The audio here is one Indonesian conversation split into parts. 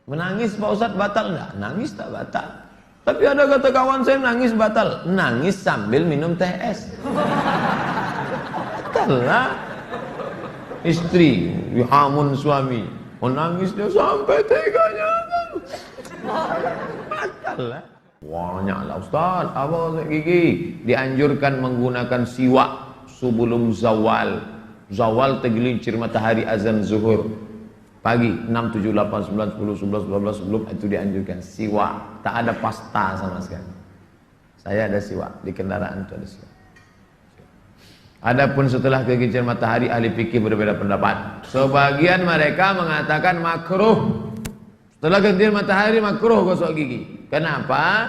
Menangis Pak Ustadz batal enggak? Nangis tak batal. Tapi ada kata kawan saya nangis batal. Nangis sambil minum teh es. Batal lah. Istri dihamun suami, menangis dia sampai teganya. Batal lah. Banyaklah Ustaz, apa Ustaz Gigi? Dianjurkan menggunakan siwak sebelum zawal. Zawal tergelincir matahari azan zuhur. Pagi 6, 7, 8, 9, 10, 11, 12 sebelum itu dianjurkan siwak. Tak ada pasta sama sekali. Saya ada siwak di kendaraan itu ada siwak. Adapun setelah kegelinciran matahari ahli fikih berbeda pendapat. Sebagian mereka mengatakan makruh. Setelah kegelinciran matahari makruh gosok gigi. Kenapa?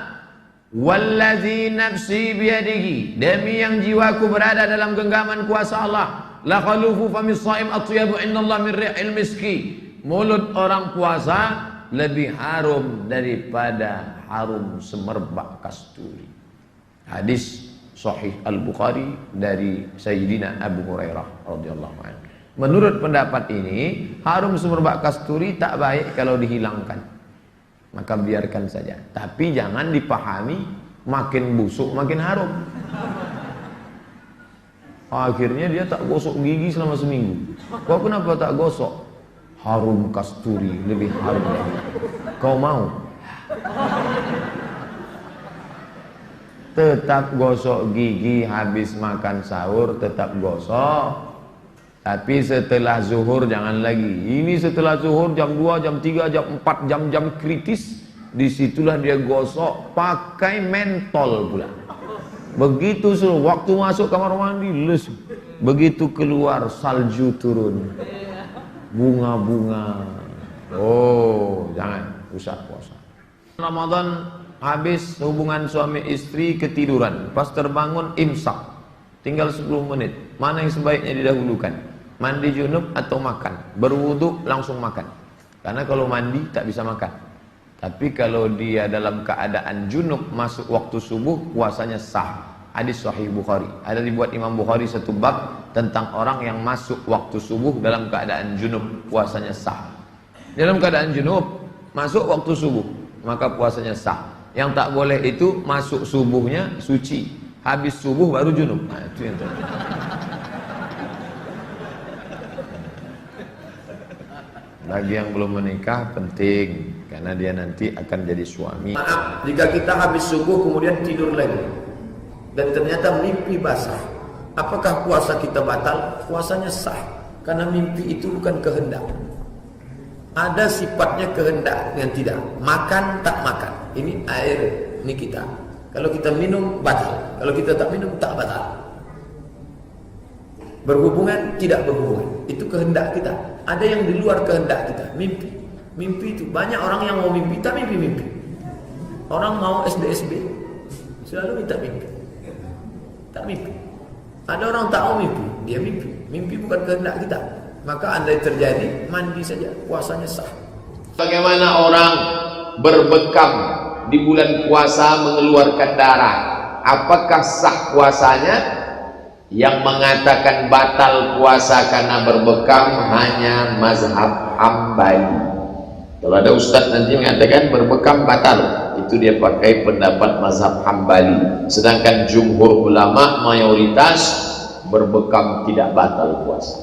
Wallazi nafsi biyadihi, demi yang jiwaku berada dalam genggaman kuasa Allah. La khalufu famis shaim atyabu innallaha min ri'il miski. Mulut orang puasa lebih harum daripada harum semerbak kasturi. Hadis Sahih Al-Bukhari dari Sayyidina Abu Hurairah radhiyallahu anhu. Menurut pendapat ini, harum semerbak kasturi tak baik kalau dihilangkan. Maka biarkan saja. Tapi jangan dipahami makin busuk makin harum. Akhirnya dia tak gosok gigi selama seminggu. Kau kenapa tak gosok? Harum kasturi lebih harum lagi. Kau mau? Tetap gosok gigi habis makan sahur, tetap gosok. Tapi setelah zuhur jangan lagi. Ini setelah zuhur jam 2, jam 3, jam 4, jam-jam kritis. Disitulah dia gosok pakai mentol pula. Begitu suruh waktu masuk kamar mandi les. Begitu keluar salju turun. Bunga-bunga. Oh, jangan usah puasa. Ramadan habis hubungan suami istri ketiduran. Pas terbangun imsak. Tinggal 10 menit. Mana yang sebaiknya didahulukan? Mandi junub atau makan? Berwudu langsung makan. Karena kalau mandi tak bisa makan. Tapi kalau dia dalam keadaan junub masuk waktu subuh, puasanya sah. Hadis Sahih Bukhari. Ada dibuat Imam Bukhari satu bab tentang orang yang masuk waktu subuh dalam keadaan junub, puasanya sah. Dalam keadaan junub masuk waktu subuh, maka puasanya sah. Yang tak boleh itu masuk subuhnya suci, habis subuh baru junub. Nah, itu yang terjadi. Bagi yang belum menikah penting, karena dia nanti akan jadi suami. Maaf, jika kita habis subuh kemudian tidur lagi dan ternyata mimpi basah, apakah puasa kita batal? Puasanya sah, karena mimpi itu bukan kehendak. Ada sifatnya kehendak yang tidak. Makan tak makan. Ini air, ini kita. Kalau kita minum batal, kalau kita tak minum tak batal. Berhubungan tidak berhubungan, itu kehendak kita. Ada yang di luar kehendak kita, mimpi. Mimpi itu banyak orang yang mau mimpi, tak mimpi-mimpi. Orang mau SBSB selalu minta mimpi, tak mimpi. Ada orang tak mau mimpi, dia mimpi. Mimpi bukan kehendak kita. Maka andai terjadi, mandi saja, puasanya sah. Bagaimana orang berbekam di bulan puasa mengeluarkan darah? Apakah sah puasanya? Yang mengatakan batal puasa karena berbekam hanya mazhab Hambali. Kalau ada ustaz nanti mengatakan berbekam batal, itu dia pakai pendapat mazhab Hambali. Sedangkan jumhur ulama mayoritas berbekam tidak batal puasa.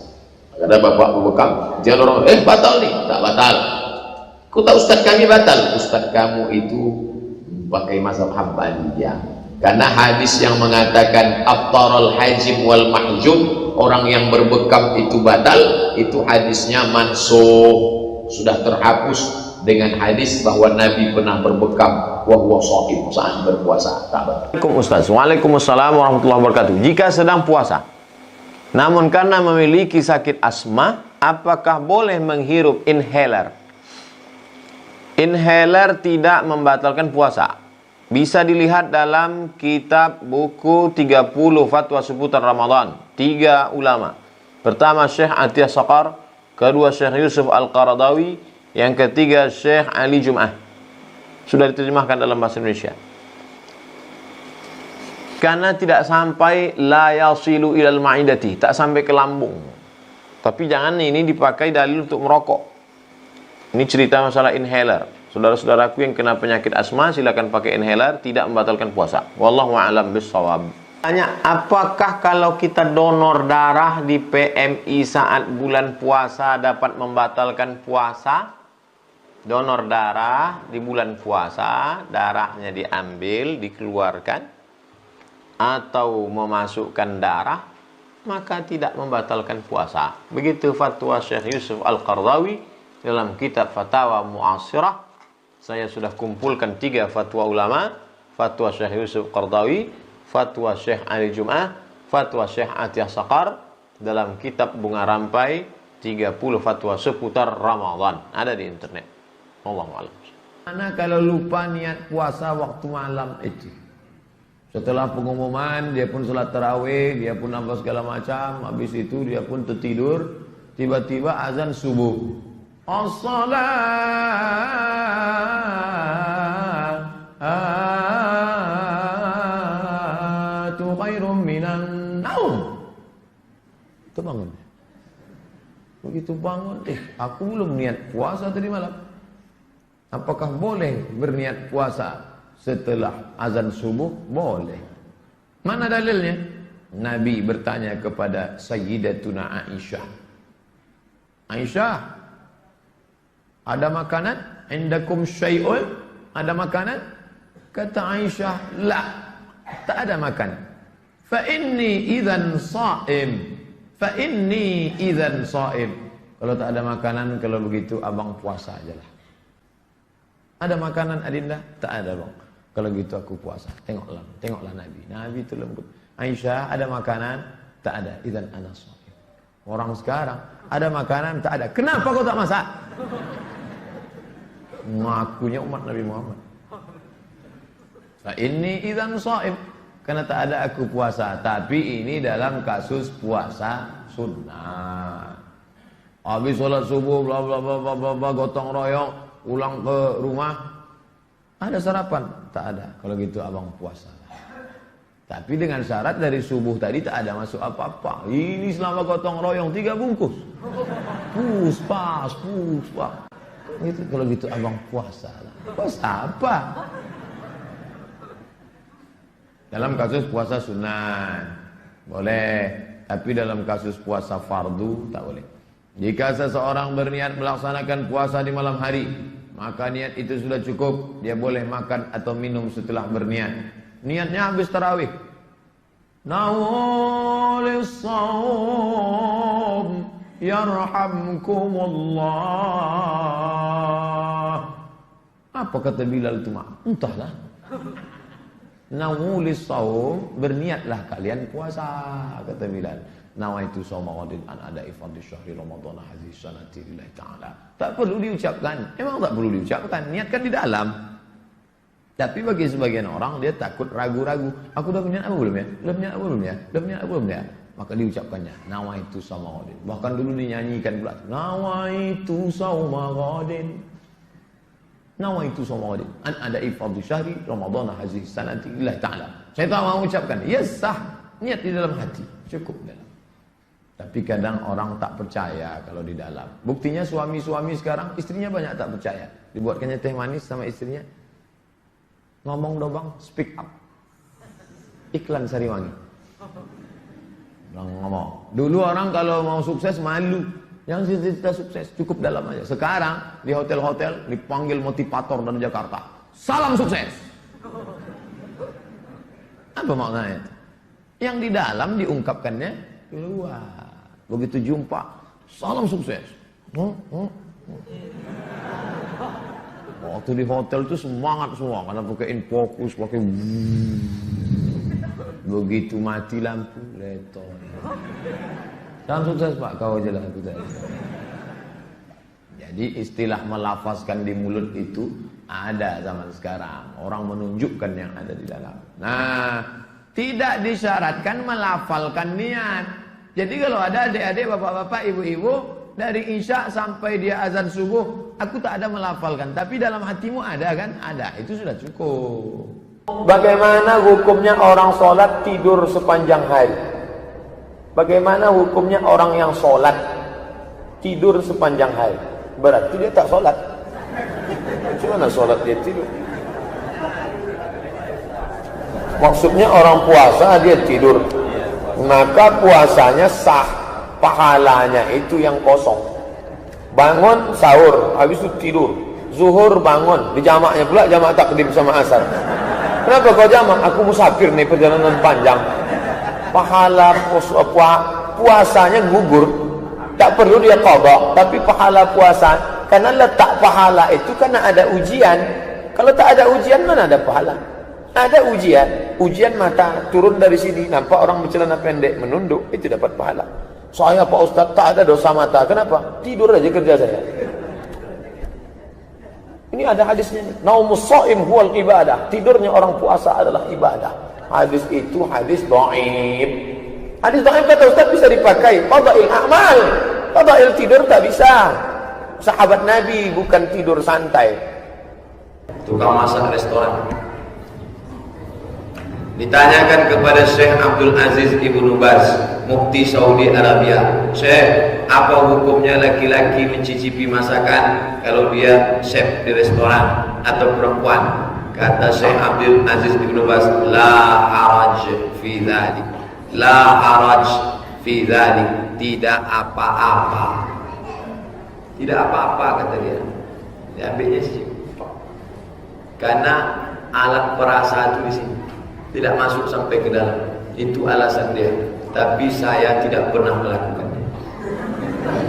Ada bapak berbekam, jangan orang batal nih, tak batal. Kau tahu ustaz kami batal? Ustaz kamu itu pakai mazhab Hambali ya. Karena hadis yang mengatakan aftarul hajim wal mahjum, orang yang berbekam itu batal, itu hadisnya mansukh, sudah terhapus dengan hadis bahwa Nabi pernah berbekam wa huwa shaim, saat berpuasa. Assalamualaikum Ustaz. Waalaikumsalam warahmatullahi wabarakatuh. Jika sedang puasa namun karena memiliki sakit asma, apakah boleh menghirup inhaler? Inhaler tidak membatalkan puasa. Bisa dilihat dalam kitab buku 30 fatwa seputar Ramadan. 3 ulama. Pertama Syekh Atiyah Saqar, kedua Syekh Yusuf Al-Qaradawi, yang ketiga Syekh Ali Jum'ah. Sudah diterjemahkan dalam bahasa Indonesia. Karena tidak sampai la yasilu ilal ma'idati, tak sampai ke lambung. Tapi jangan ini dipakai dalil untuk merokok. Ini cerita masalah inhaler. Saudara-saudaraku yang kena penyakit asma, silakan pakai inhaler, tidak membatalkan puasa. Wallahu a'lam bishawab. Tanya, apakah kalau kita donor darah di PMI saat bulan puasa dapat membatalkan puasa? Donor darah di bulan puasa, darahnya diambil, dikeluarkan, atau memasukkan darah, maka tidak membatalkan puasa. Begitu fatwa Syekh Yusuf Al-Qardawi dalam kitab Fatawa Mu'asirah. Saya sudah kumpulkan 3 fatwa ulama: fatwa Syekh Yusuf Qardawi, fatwa Syekh Ali Jum'ah, fatwa Syekh Atiyah Saqar dalam kitab Bunga Rampai 30 fatwa seputar Ramadan. Ada di internet. Allahu a'lam. Mana kalau lupa niat puasa waktu malam itu? Setelah pengumuman, dia pun sholat tarawih, dia pun apa segala macam, habis itu dia pun tertidur, tiba-tiba azan subuh. As-salatu khairum minan naum. Itu bangun. Begitu bangun, aku belum niat puasa tadi malam. Apakah boleh berniat puasa setelah azan subuh? Boleh. Mana dalilnya? Nabi bertanya kepada Sayyidatuna Aisyah. Aisyah, ada makanan? Indakum syai'un? Ada makanan? Kata Aisyah, la, tak ada makanan. Fa inni idzan sha'im. Fa inni idzan sha'im. Kalau tak ada makanan, kalau begitu abang puasa ajalah. Ada makanan Adinda? Tak ada bang. Kalau gitu aku puasa. Tengoklah Nabi. Nabi itu lembut. Aisyah, ada makanan? Tak ada. Idzan ana shaim. Orang sekarang ada makanan, tak ada. Kenapa kau tak masak? Ngakunya umat Nabi Muhammad. Fa inni idzan shaim. Karena tak ada aku puasa. Tapi ini dalam kasus puasa sunnah. Habis sholat subuh, bla bla bla bla bla, gotong royong, pulang ke rumah, ada sarapan? Tak ada. Kalau gitu abang puasa. Tapi dengan syarat dari subuh tadi tak ada masuk apa-apa. Ini selama gotong royong 3 bungkus. Puspas. Gitu. Kalau gitu abang puasa. Puasa apa? Dalam kasus puasa sunnah boleh, tapi dalam kasus puasa fardu tak boleh. Jika seseorang berniat melaksanakan puasa di malam hari, maka niat itu sudah cukup. Dia boleh makan atau minum setelah berniat. Niatnya habis tarawih. Nawalis saum yarhamkumullah. Apa kata Bilal itu mak? Entahlah. Nawalis saum, berniatlah kalian puasa, kata Bilal. Nawaitu shauma ghadin an ada'i fardhi syahri Ramadan hadhihi sanati lillahi ta'ala. Tak perlu diucapkan. Memang tak perlu diucapkan. Niatkan di dalam. Tapi bagi sebagian orang dia takut ragu-ragu. Aku dah berniat apa belum ya? Dah berniat apa belum ya? Dah berniat apa belum ya? Maka diucapkannya. Nawaitu shauma ghadin. Bahkan dulu dinyanyikan pula. Nawaitu shauma ghadin. Nawaitu shauma ghadin an ada'i fardhi syahri Ramadan hadhihi sanati lillahi ta'ala. Saya tak mau ucapkan. Ya sah. Niat di dalam hati. Cukup dalam. Tapi kadang orang tak percaya kalau di dalam. Buktinya suami-suami sekarang, istrinya banyak tak percaya. Dibuatkannya teh manis sama istrinya. Ngomong dong bang, speak up. Iklan Sariwangi. Ngomong. Dulu orang kalau mau sukses malu. Yang cerita sukses, cukup dalam aja. Sekarang di hotel-hotel dipanggil motivator dari Jakarta. Salam sukses. Apa maknanya? Yang di dalam diungkapkannya keluar. Begitu jumpa, salam sukses. Waktu di hotel itu semangat semua, karena pakai fokus, pakai begitu mati lampu, leto. Salam sukses pak, kau aja lah aku tadi. Jadi istilah melafazkan di mulut itu ada zaman sekarang. Orang menunjukkan yang ada di dalam. Nah, tidak disyaratkan melafalkan niat. Jadi kalau ada adik-adik, bapak-bapak, ibu-ibu, dari Isya sampai dia azan subuh, aku tak ada melafalkan. Tapi dalam hatimu ada kan? Ada. Itu sudah cukup. Bagaimana hukumnya orang sholat tidur sepanjang hari? Bagaimana hukumnya orang yang sholat tidur sepanjang hari? berarti dia tak sholat. Gimana sholat dia tidur? Maksudnya orang puasa dia tidur, maka puasanya sah, pahalanya itu yang kosong. Bangun sahur, habis itu tidur, zuhur bangun, di jamaknya pula jamak takdim sama asar. Kenapa kau jamak? Aku musafir nih, perjalanan panjang. Pahala puasanya gugur, tak perlu dia qadha, tapi pahala puasa, karena letak pahala itu karena ada ujian. Kalau tak ada ujian, mana ada pahala? Ada ujian mata, turun dari sini, nampak orang bercelana pendek, menunduk, itu dapat pahala. Saya Pak Ustaz tak ada dosa mata, kenapa? Tidur aja kerja saya. Ini ada hadisnya, naumus shaim huwal ibadah, tidurnya orang puasa adalah ibadah. Hadis itu hadis dhaif. Hadis dhaif kata Ustaz bisa dipakai, qada'il a'mal. Qada'il tidur tak bisa. Sahabat Nabi bukan tidur santai. Tukang masak restoran ditanyakan kepada Syekh Abdul Aziz Ibnu Baz, Mufti Saudi Arabia, Syekh, apa hukumnya laki-laki mencicipi masakan kalau dia chef di restoran atau perempuan? Kata Syekh Abdul Aziz Ibnu Baz, la haraj fi dzalik, la haraj fi dzalik, tidak apa-apa, tidak apa-apa, kata dia. Diambilnya sih, karena alat perasa itu di sini tidak masuk sampai ke dalam. Itu alasan dia. Tapi saya tidak pernah melakukannya.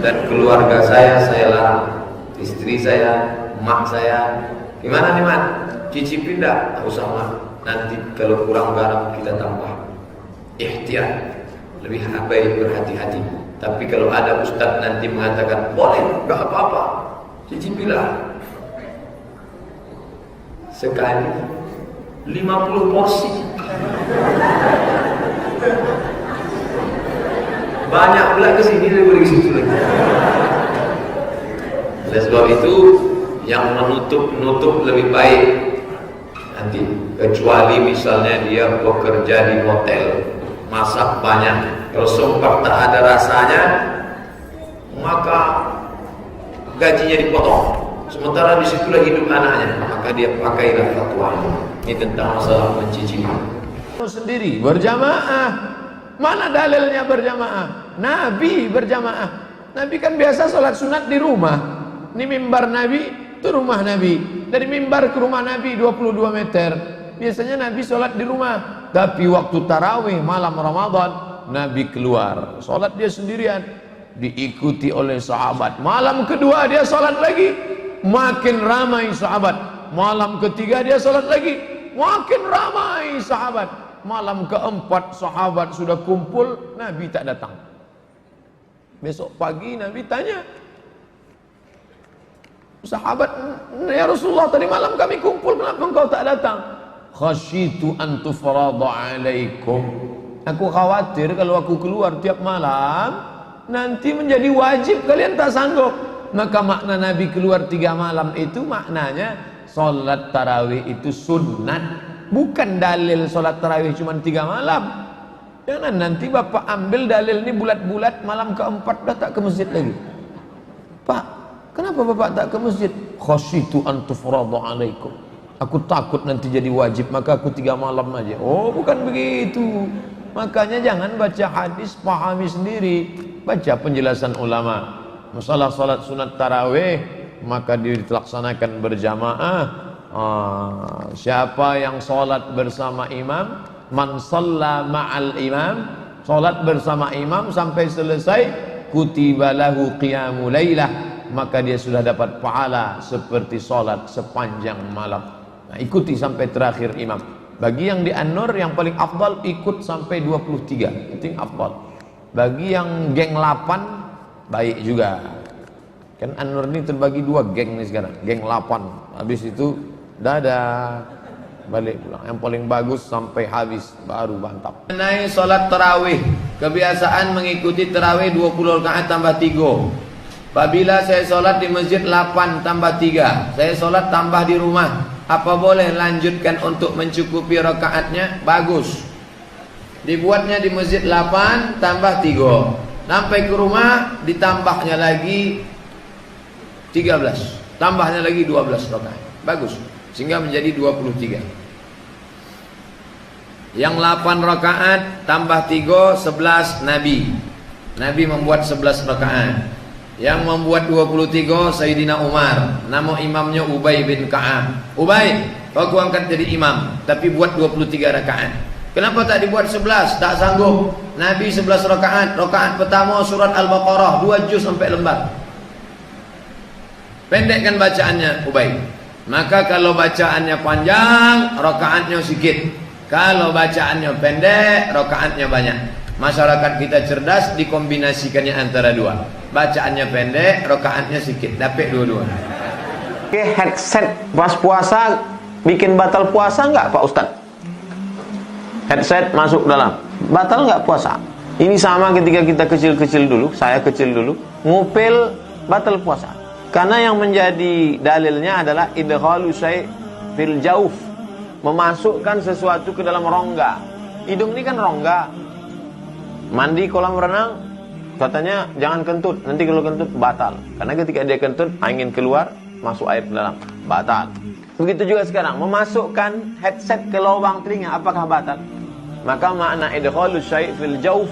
Dan keluarga saya larang. Istri saya, mak saya. Gimana nih, Man? Cicipin dah? Tak usah, Man. Nanti kalau kurang garam kita tambah. Ihtiyat. Lebih baik berhati-hati. Tapi kalau ada ustaz nanti mengatakan, boleh, enggak apa-apa, cicipilah. Sekali 50 porsi. Banyak pula ke sini daripada ke situ lagi. Oleh sebab itu yang menutup lebih baik nanti, kecuali misalnya dia bekerja di hotel, masak banyak, kalau sempat tak ada rasanya, maka gajinya dipotong. Sementara disitulah hidup anaknya, maka dia pakailah fatwa. Ini tentang masalah mencicipi. Sendiri berjamaah, mana dalilnya berjamaah? Nabi berjamaah. Nabi kan biasa sholat sunat di rumah. Ini mimbar Nabi, itu rumah Nabi. Dari mimbar ke rumah Nabi 22 meter. Biasanya Nabi sholat di rumah. Tapi waktu tarawih malam Ramadan, Nabi keluar, sholat dia sendirian, diikuti oleh sahabat. Malam kedua dia sholat lagi, makin ramai sahabat. Malam ketiga dia sholat lagi, makin ramai sahabat. Malam keempat sahabat sudah kumpul, Nabi tak datang. Besok pagi Nabi tanya sahabat, ya Rasulullah, tadi malam kami kumpul, kenapa engkau tak datang? Khasyitu an tufrada alaikum. Aku khawatir kalau aku keluar tiap malam nanti menjadi wajib, kalian tak sanggup. Maka makna Nabi keluar 3 malam itu maknanya solat tarawih itu sunnat, bukan dalil solat tarawih cuma 3 malam. Jangan nanti bapak ambil dalil ini bulat-bulat, malam keempat dah tak ke masjid lagi. Pak, kenapa bapak tak ke masjid? Khasyitu an tufrada alaikum. Aku takut nanti jadi wajib, maka aku 3 malam aja. Oh, bukan begitu. Makanya jangan baca hadis, pahami sendiri. Baca penjelasan ulama. Masalah salat sunat tarawih, maka dilaksanakan berjamaah. Siapa yang salat bersama imam, man shalla ma'al imam, salat bersama imam sampai selesai, kutiba lahu qiyamul lailah, maka dia sudah dapat pahala seperti salat sepanjang malam. Nah, ikuti sampai terakhir imam. Bagi yang di An-Nur yang paling afdal ikut sampai 23, itu yang afdal. Bagi yang geng 8 baik juga. Kan An-Nur ini terbagi 2 geng nih sekarang, geng 8. Habis itu dadah, balik pulang. Yang paling bagus sampai habis baru bantap. Mengenai salat tarawih, kebiasaan mengikuti tarawih 20 rakaat tambah 3. Apabila saya salat di masjid 8 tambah 3, saya salat tambah di rumah, apa boleh lanjutkan untuk mencukupi rakaatnya? Bagus. Dibuatnya di masjid 8 tambah 3. Sampai ke rumah ditambahnya lagi 13. Tambahnya lagi 12 rakaat. Bagus. Sehingga menjadi 23. Yang 8 rakaat tambah 3, 11 Nabi. Nabi membuat 11 rakaat. Yang membuat 23 Sayyidina Umar. Nama imamnya Ubay bin Ka'ab. Ubay, aku angkat jadi imam, tapi buat 23 rakaat. Kenapa tak dibuat 11? Tak sanggup. Nabi 11 rakaat. Rakaat pertama surat Al-Baqarah 2 juz sampai lembar. Pendekkan bacaannya Ubay. Maka kalau bacaannya panjang, rakaatnya sedikit. Kalau bacaannya pendek, rakaatnya banyak. Masyarakat kita cerdas, dikombinasikannya antara dua. Bacaannya pendek, rakaatnya sedikit. Dapat dua-dua. Oke, headset pas puasa bikin batal puasa nggak Pak Ustadz? Headset masuk dalam, batal nggak puasa? Ini sama ketika kita kecil-kecil dulu, saya kecil dulu, ngupil batal puasa. Karena yang menjadi dalilnya adalah idghalu syai' fil jauf, memasukkan sesuatu ke dalam rongga. Hidung ini kan rongga. Mandi kolam renang, katanya jangan kentut, nanti kalau kentut batal. Karena ketika dia kentut, angin keluar, masuk air ke dalam, batal. Begitu juga sekarang, memasukkan headset ke lubang telinga, apakah batal? Maka makna idghalu syai' fil jauf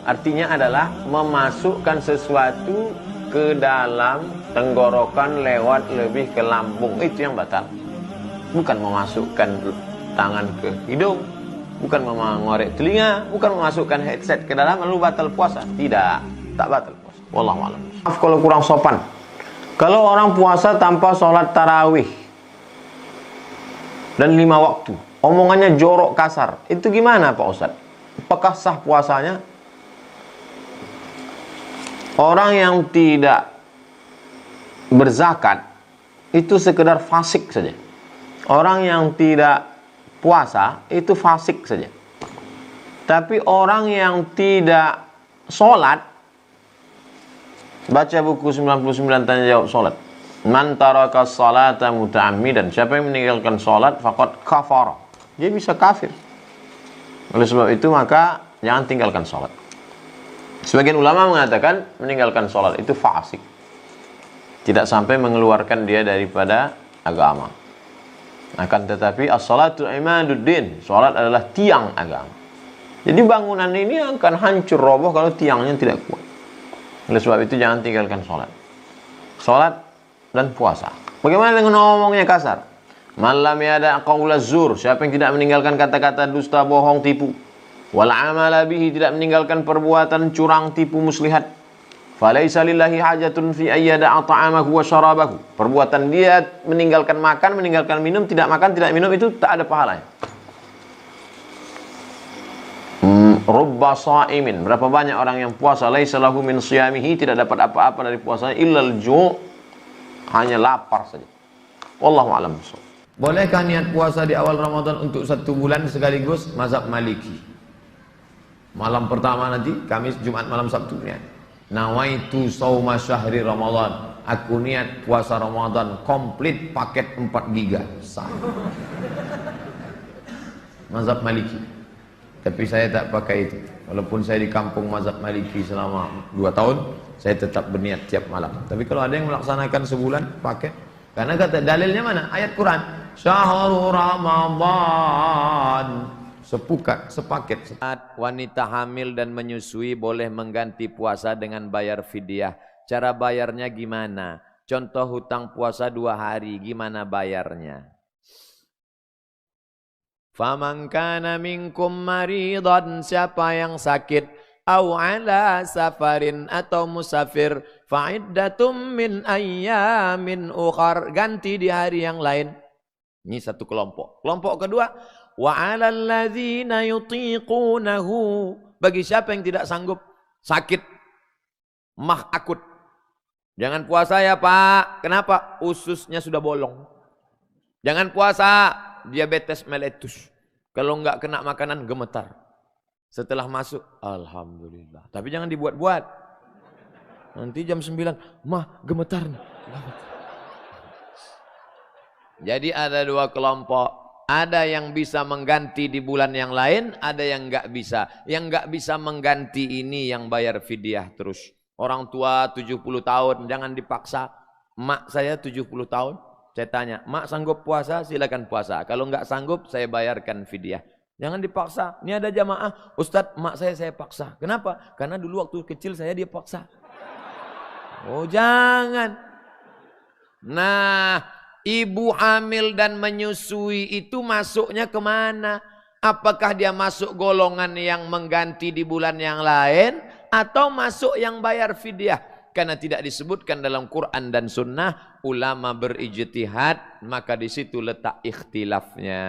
artinya adalah memasukkan sesuatu ke dalam tenggorokan lewat lebih ke lambung, itu yang batal. Bukan memasukkan tangan ke hidung, bukan mengorek telinga, bukan memasukkan headset ke dalam lalu batal puasa. Tidak, tak batal puasa. Wallahu a'lam. Maaf kalau kurang sopan. Kalau orang puasa tanpa sholat tarawih dan 5 waktu, omongannya jorok kasar, itu gimana Pak Ustadz? Apakah sah puasanya? Orang yang tidak berzakat itu sekedar fasik saja. Orang yang tidak puasa itu fasik saja. Tapi orang yang tidak sholat, baca buku 99 tanya jawab sholat. Man taraka sholata muta'ammidan, siapa yang meninggalkan sholat faqad kafara, dia bisa kafir. Oleh sebab itu maka jangan tinggalkan sholat. Sebagian ulama mengatakan meninggalkan sholat itu fasik, tidak sampai mengeluarkan dia daripada agama. Akan tetapi as-salatu imaduddin, sholat adalah tiang agama. Jadi bangunan ini akan hancur roboh kalau tiangnya tidak kuat. Oleh sebab itu jangan tinggalkan sholat. Sholat dan puasa. Bagaimana dengan ngomongnya kasar? Malam yada qaula zur, siapa yang tidak meninggalkan kata-kata dusta, bohong, tipu. Wal amala bihi, tidak meninggalkan perbuatan curang, tipu, muslihat. Falaisa lillahi hajatun fi ayyada'a ta'amahu wa syarabahu. Perbuatan dia meninggalkan makan, meninggalkan minum, tidak makan, tidak minum, itu tak ada pahalanya. Rubba sha'imin, berapa banyak orang yang puasa laisa lahu min siyamihi, tidak dapat apa-apa dari puasanya illal ju', hanya lapar saja. Wallahu a'lam. Bolehkah niat puasa di awal Ramadan untuk 1 bulan sekaligus? Mazhab Maliki. Malam pertama nanti, Kamis, Jumat, malam Sabtu niat. Nawaitu sauma syahri Ramadan. Aku niat puasa Ramadan komplit paket 4 giga. Sah. Mazhab Maliki. Tapi saya tak pakai itu. Walaupun saya di kampung mazhab Maliki selama 2 tahun, saya tetap berniat tiap malam. Tapi kalau ada yang melaksanakan sebulan paket, karena kata dalilnya mana? Ayat Quran. Syahrul Ramadan. Sepaket. Wanita hamil dan menyusui boleh mengganti puasa dengan bayar fidyah. Cara bayarnya gimana? Contoh hutang puasa 2 hari, gimana bayarnya? Faman kana minkum maridan, siapa yang sakit, au ala safarin, atau musafir, fa'iddatum min ayyamin ukhar, ganti di hari yang lain. Ini satu kelompok. Kelompok kedua, wa 'alal ladzina yutiqunahu, bagi siapa yang tidak sanggup, sakit mah akut. Jangan puasa ya Pak. Kenapa? Ususnya sudah bolong. Jangan puasa, diabetes meletus. Kalau enggak kena makanan gemetar. Setelah masuk, alhamdulillah. Tapi jangan dibuat-buat. Nanti jam 9, mah gemetar. Jadi ada 2 kelompok. Ada yang bisa mengganti di bulan yang lain, ada yang enggak bisa. Yang enggak bisa mengganti ini yang bayar fidyah terus. Orang tua 70 tahun, jangan dipaksa. mak saya 70 tahun. Saya tanya, mak sanggup puasa? Silakan puasa. Kalau enggak sanggup, saya bayarkan fidyah. Jangan dipaksa. Ini ada jamaah, Ustadz, mak saya paksa. Kenapa? Karena dulu waktu kecil saya dia paksa. Oh, jangan. Nah, ibu hamil dan menyusui itu masuknya kemana? Apakah dia masuk golongan yang mengganti di bulan yang lain, atau masuk yang bayar fidyah? Karena tidak disebutkan dalam Quran dan Sunnah, ulama berijtihad, maka di situ letak ikhtilafnya.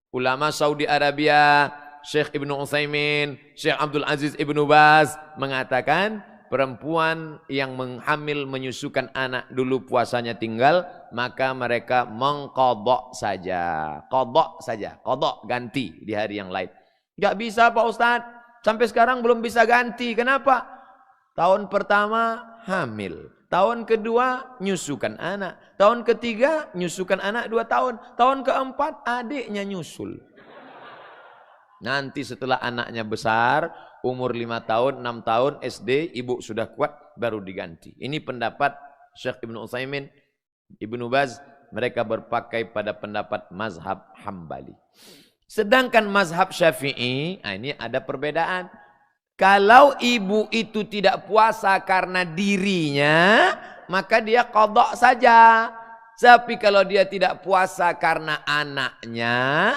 Ulama Saudi Arabia, Syekh Ibnu Utsaimin, Syekh Abdul Aziz Ibnu Baz mengatakan perempuan yang menghamil menyusukan anak dulu puasanya tinggal, maka mereka mengqadha saja. Qadha saja, qadha ganti di hari yang lain. Enggak bisa Pak Ustadz, sampai sekarang belum bisa ganti. Kenapa? Tahun pertama hamil, tahun kedua nyusukan anak, tahun ketiga nyusukan anak 2 tahun, tahun keempat adiknya nyusul. Nanti setelah anaknya besar, umur 5 tahun, 6 tahun, SD, ibu sudah kuat, baru diganti. Ini pendapat Syekh Ibnu Utsaimin, Ibnu Baz, mereka berpakai pada pendapat mazhab Hambali. Sedangkan mazhab Syafi'i, ini ada perbedaan. Kalau ibu itu tidak puasa karena dirinya, maka dia qadha saja. Tapi kalau dia tidak puasa karena anaknya,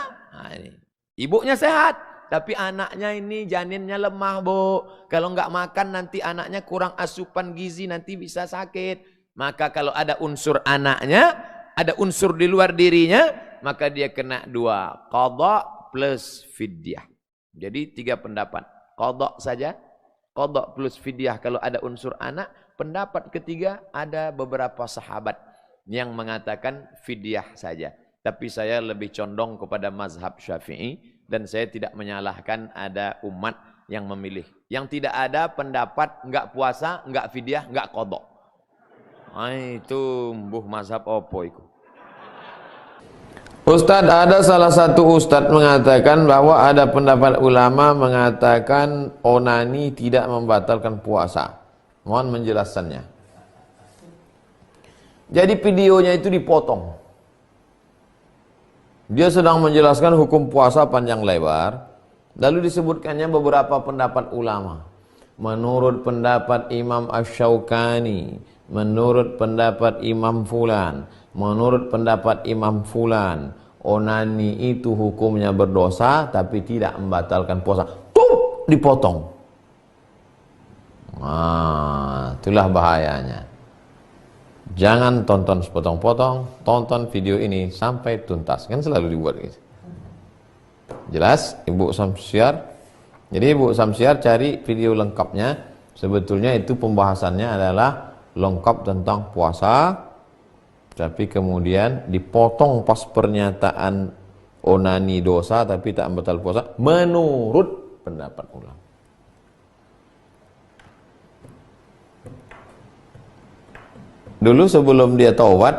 ibunya sehat, tapi anaknya ini janinnya lemah, Bu. Kalau nggak makan nanti anaknya kurang asupan gizi, nanti bisa sakit. Maka kalau ada unsur anaknya, ada unsur di luar dirinya, maka dia kena 2, qadha plus fidyah. Jadi 3 pendapat. Qadha saja, qadha plus fidyah kalau ada unsur anak. Pendapat ketiga, ada beberapa sahabat yang mengatakan fidyah saja. Tapi saya lebih condong kepada mazhab Syafi'i, dan saya tidak menyalahkan ada umat yang memilih. Yang tidak ada pendapat enggak puasa, enggak fidyah, enggak qadha. Itu mbuh mazhab opo iku. Ustadz, ada salah satu ustadz mengatakan bahwa ada pendapat ulama mengatakan onani tidak membatalkan puasa. Mohon menjelaskannya. Jadi videonya itu dipotong. Dia sedang menjelaskan hukum puasa panjang lebar. Lalu disebutkannya beberapa pendapat ulama. Menurut pendapat Imam Asy-Syaukani, menurut pendapat Imam Fulan, menurut pendapat Imam Fulan, onani itu hukumnya berdosa tapi tidak membatalkan puasa. Tuh, dipotong. Nah, itulah bahayanya. Jangan tonton sepotong-potong, tonton video ini sampai tuntas. Kan selalu dibuat gitu. Jelas, Ibu Samsiar? Jadi Ibu Samsiar cari video lengkapnya. Sebetulnya itu pembahasannya adalah lengkap tentang puasa, tapi kemudian dipotong pas pernyataan onani dosa tapi tak membatalkan puasa menurut pendapat ulama. Dulu sebelum dia taubat,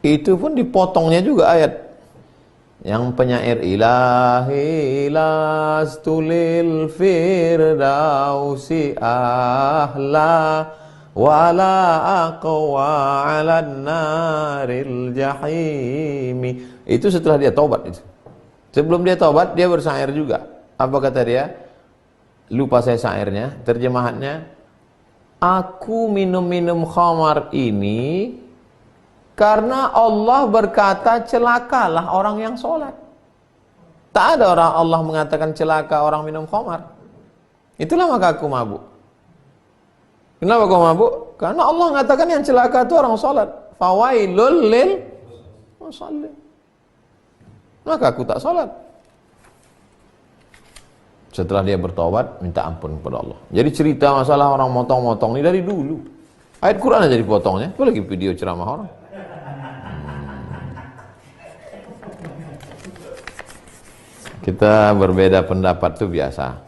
itu pun dipotongnya juga ayat yang penyair ilahi lastulil firdausi ahla wala aqwa 'alan naril jahimi. Itu setelah dia taubat itu. Sebelum dia taubat dia bersair juga. Apa kata dia? Lupa saya syairnya, terjemahannya. Aku minum-minum khamar ini karena Allah berkata celakalah orang yang sholat. Tak ada orang Allah mengatakan celaka orang minum khamar. Itulah maka aku mabuk. Kenapa kau mabuk? Karena Allah mengatakan yang celaka itu orang sholat. Fawailul lil musallin. Maka aku tak sholat. Setelah dia bertobat, minta ampun kepada Allah. Jadi cerita masalah orang motong-motong ini dari dulu. Ayat Quran aja dipotongnya. Itu lagi video ceramah orang. Kita berbeda pendapat itu biasa.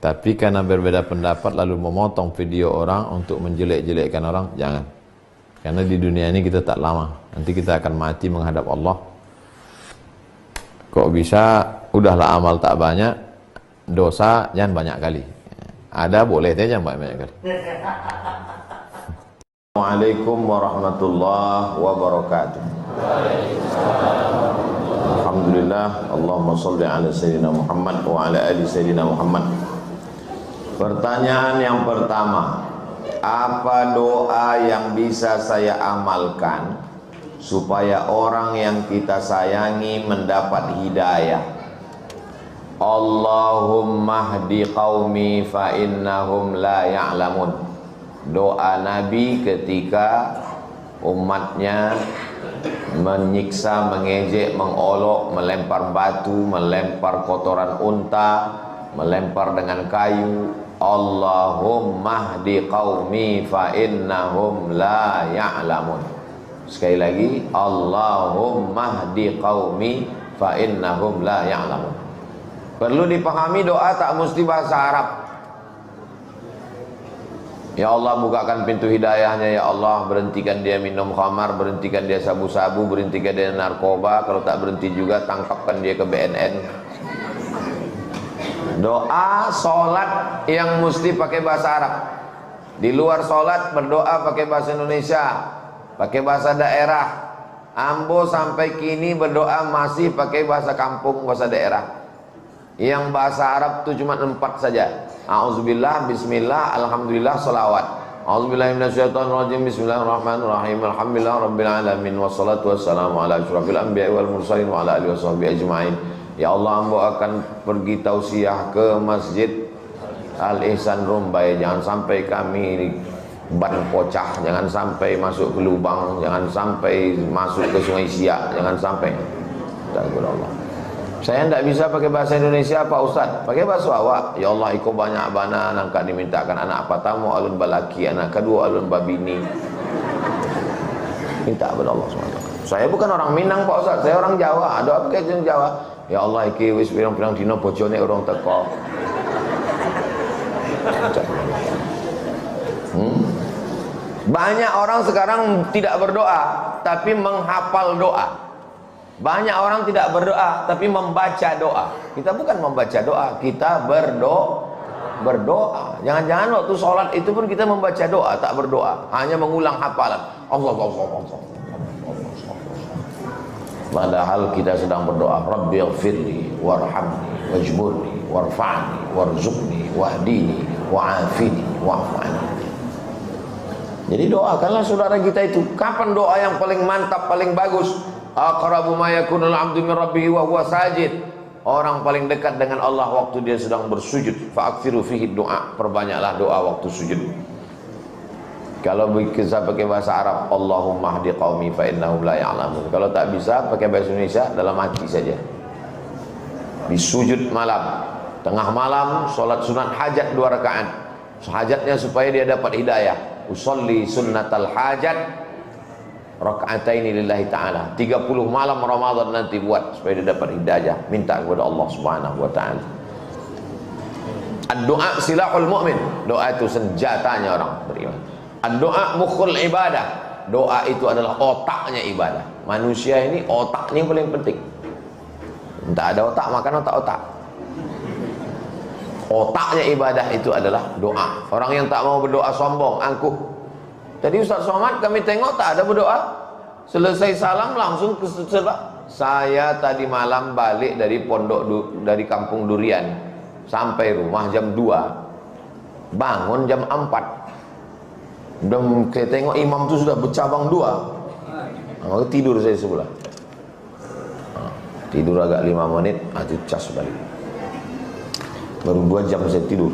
Tapi karena berbeda pendapat lalu memotong video orang untuk menjelek-jelekkan orang, jangan. Karena di dunia ini kita tak lama. Nanti kita akan mati menghadap Allah. Kok bisa, udahlah amal tak banyak, dosa jangan banyak kali. Ada boleh, tapi jangan banyak kali. Assalamualaikum warahmatullahi wabarakatuh. Alhamdulillah, Allahumma salli ala Sayyidina Muhammad wa ala ali Sayyidina Muhammad. Pertanyaan yang pertama, apa doa yang bisa saya amalkan supaya orang yang kita sayangi mendapat hidayah? Allahumma hdi qaumi fa innahum la ya'lamun. Doa Nabi ketika umatnya menyiksa, mengejek, mengolok, melempar batu, melempar kotoran unta, melempar dengan kayu. Allahumma hdi qaumi fa innahum la ya'lamun. Sekali lagi, Allahumma hdi qaumi fa innahum la ya'lamun. Perlu dipahami, doa tak mesti bahasa Arab. Ya Allah, bukakan pintu hidayahnya. Ya Allah, berhentikan dia minum khamar, berhentikan dia sabu-sabu, berhentikan dia narkoba. Kalau tak berhenti juga, tangkapkan dia ke BNN. Doa solat yang mesti pakai bahasa Arab. Di luar solat berdoa pakai bahasa Indonesia, pakai bahasa daerah. Ambo sampai kini berdoa masih pakai bahasa kampung, bahasa daerah. Yang bahasa Arab itu cuma 4 saja. A'udzubillah, bismillah, alhamdulillah, salawat. A'udzubillahi minasyaitonirrajim. Bismillahirrahmanirrahim. Alhamdulillah rabbil alamin, wassalatu wassalamu ala asyrafil anbiya'i wal mursalin wa ala alihi washabbihi ajmain. Ya Allah, hamba akan pergi tausiah ke Masjid Al-Ihsan Rumbai. Jangan sampai kami ban pocah, jangan sampai masuk ke lubang, jangan sampai masuk ke Sungai Siak, jangan sampai. Astagfirullah. Saya tidak bisa pakai bahasa Indonesia, Pak Ustaz. Pakai bahasa awak. Ya Allah, iko banyak bana nangka dimintakan anak pertama alun balaki, anak kedua alun babini. Minta kepada Allah SWT. Saya bukan orang Minang, Pak Ustaz. Saya orang Jawa. Ada apa kaitan Jawa? Ya Allah, iki wis pirang-pirang dina bojone urung teko. Banyak orang sekarang tidak berdoa tapi menghafal doa. Banyak orang tidak berdoa tapi membaca doa. Kita bukan membaca doa, kita berdoa. Jangan-jangan waktu sholat itu pun kita membaca doa, tak berdoa, hanya mengulang hafalan. Allah. Padahal kita sedang berdoa, Rabbighfirli warhamni wajburni warfa'ni warzuqni wahdini wa'afini wa'afani. Jadi doakanlah saudara kita itu. Kapan doa yang paling mantap, paling bagus? Aqrabu ma yakunul 'abdu min rabbih wa huwa sajid. Orang paling dekat dengan Allah waktu dia sedang bersujud. Fa'akthiru fihi doa. Perbanyaklah doa waktu sujud. Kalau bisa pakai bahasa Arab, Allahumma hdi qaumi fa innahum la ya'lamun. Kalau tak bisa pakai bahasa Indonesia, dalam hati saja. Di sujud malam, tengah malam, solat sunat hajat 2 rakaat. Hajatnya supaya dia dapat hidayah. Usolli sunnatal hajat raka'ataini lillahi ta'ala. 30 malam Ramadan nanti buat supaya dia dapat hidayah. Minta kepada Allah Subhanahu wa ta'ala. Ad-doa silahul mu'min. Doa itu senjatanya orang beriman. Ad-doa mukhul ibadah. Doa itu adalah otaknya ibadah. Manusia ini otaknya yang paling penting. Tak ada otak, makan otak-otak. Otaknya ibadah itu adalah doa. Orang yang tak mau berdoa sombong, angkuh. Tadi Ustaz Somad kami tengok tak ada berdoa. Selesai salam langsung ke sebelah. Saya tadi malam balik dari dari kampung Durian. Sampai rumah jam 2. Bangun jam 4. Dan saya tengok imam tu sudah bercabang 2. Tidur saya sebelah. Tidur agak 5 menit, itu cas balik. Baru 2 jam saya tidur.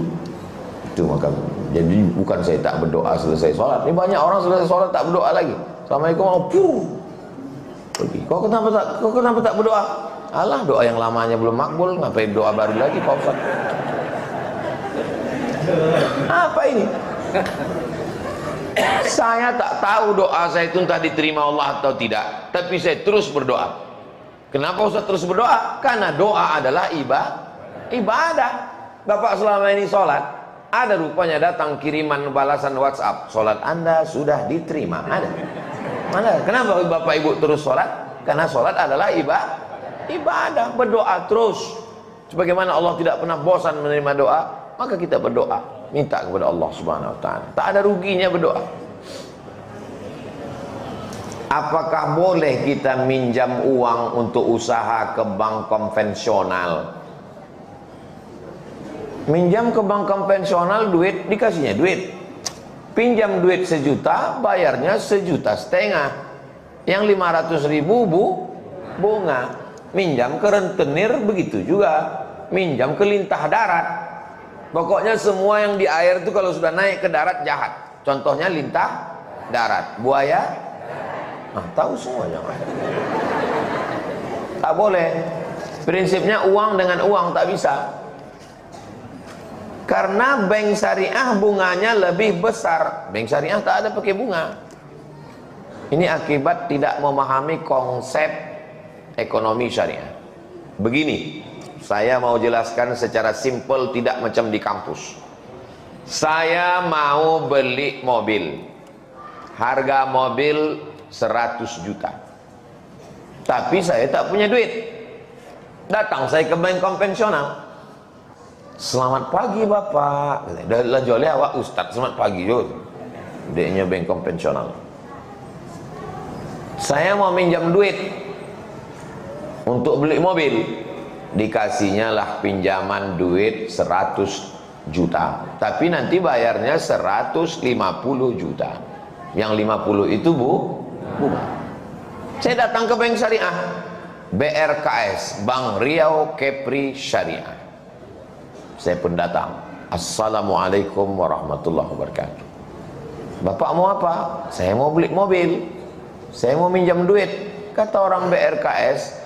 Itu maka jadi bukan saya tak berdoa selesai sholat. Ini banyak orang selesai sholat tak berdoa lagi. Assalamualaikum. Pergi. Kau kenapa tak berdoa? Alah, doa yang lamanya belum makbul, ngapain doa baru lagi, Pak Ustaz? Apa ini? Saya tak tahu doa saya itu entah diterima Allah atau tidak, tapi saya terus berdoa. Kenapa Ustaz terus berdoa? Karena doa adalah ibadah. Bapak selama ini sholat, ada rupanya datang kiriman balasan WhatsApp, sholat Anda sudah diterima. Ada. Mana? Kenapa Bapak Ibu terus sholat? Karena sholat adalah ibadah. Berdoa terus. Sebagaimana Allah tidak pernah bosan menerima doa, maka kita berdoa, minta kepada Allah Subhanahu wa ta'ala. Tak ada ruginya berdoa. Apakah boleh kita minjam uang untuk usaha ke bank konvensional? Minjam ke bank konvensional duit, dikasihnya duit. Pinjam duit 1 juta, bayarnya 1,5 juta. Yang 500.000 bunga. Minjam ke rentenir begitu juga. Minjam ke lintah darat. Pokoknya semua yang di air itu kalau sudah naik ke darat jahat. Contohnya lintah darat, buaya. Nah, tahu semuanya. Tak boleh. Prinsipnya uang dengan uang tak bisa. Karena bank syariah bunganya lebih besar. Bank syariah tak ada pakai bunga. Ini akibat tidak memahami konsep ekonomi syariah. Begini, saya mau jelaskan secara simpel, tidak macam di kampus. Saya mau beli mobil. Harga mobil 100 juta. Tapi saya tak punya duit. Datang saya ke bank konvensional. Selamat pagi Bapak. Dah jual awak Ustaz, selamat pagi jo. Deknya bank konvensional. Saya mau minjam duit untuk beli mobil. Dikasihnya lah pinjaman duit 100 juta. Tapi nanti bayarnya 150 juta. Yang 50 itu bunga. Saya datang ke bank syariah, BRKS, Bank Riau Kepri Syariah. Saya pun datang. Assalamualaikum warahmatullahi wabarakatuh. Bapak mau apa? Saya mau beli mobil. Saya mau minjam duit. Kata orang BRKS,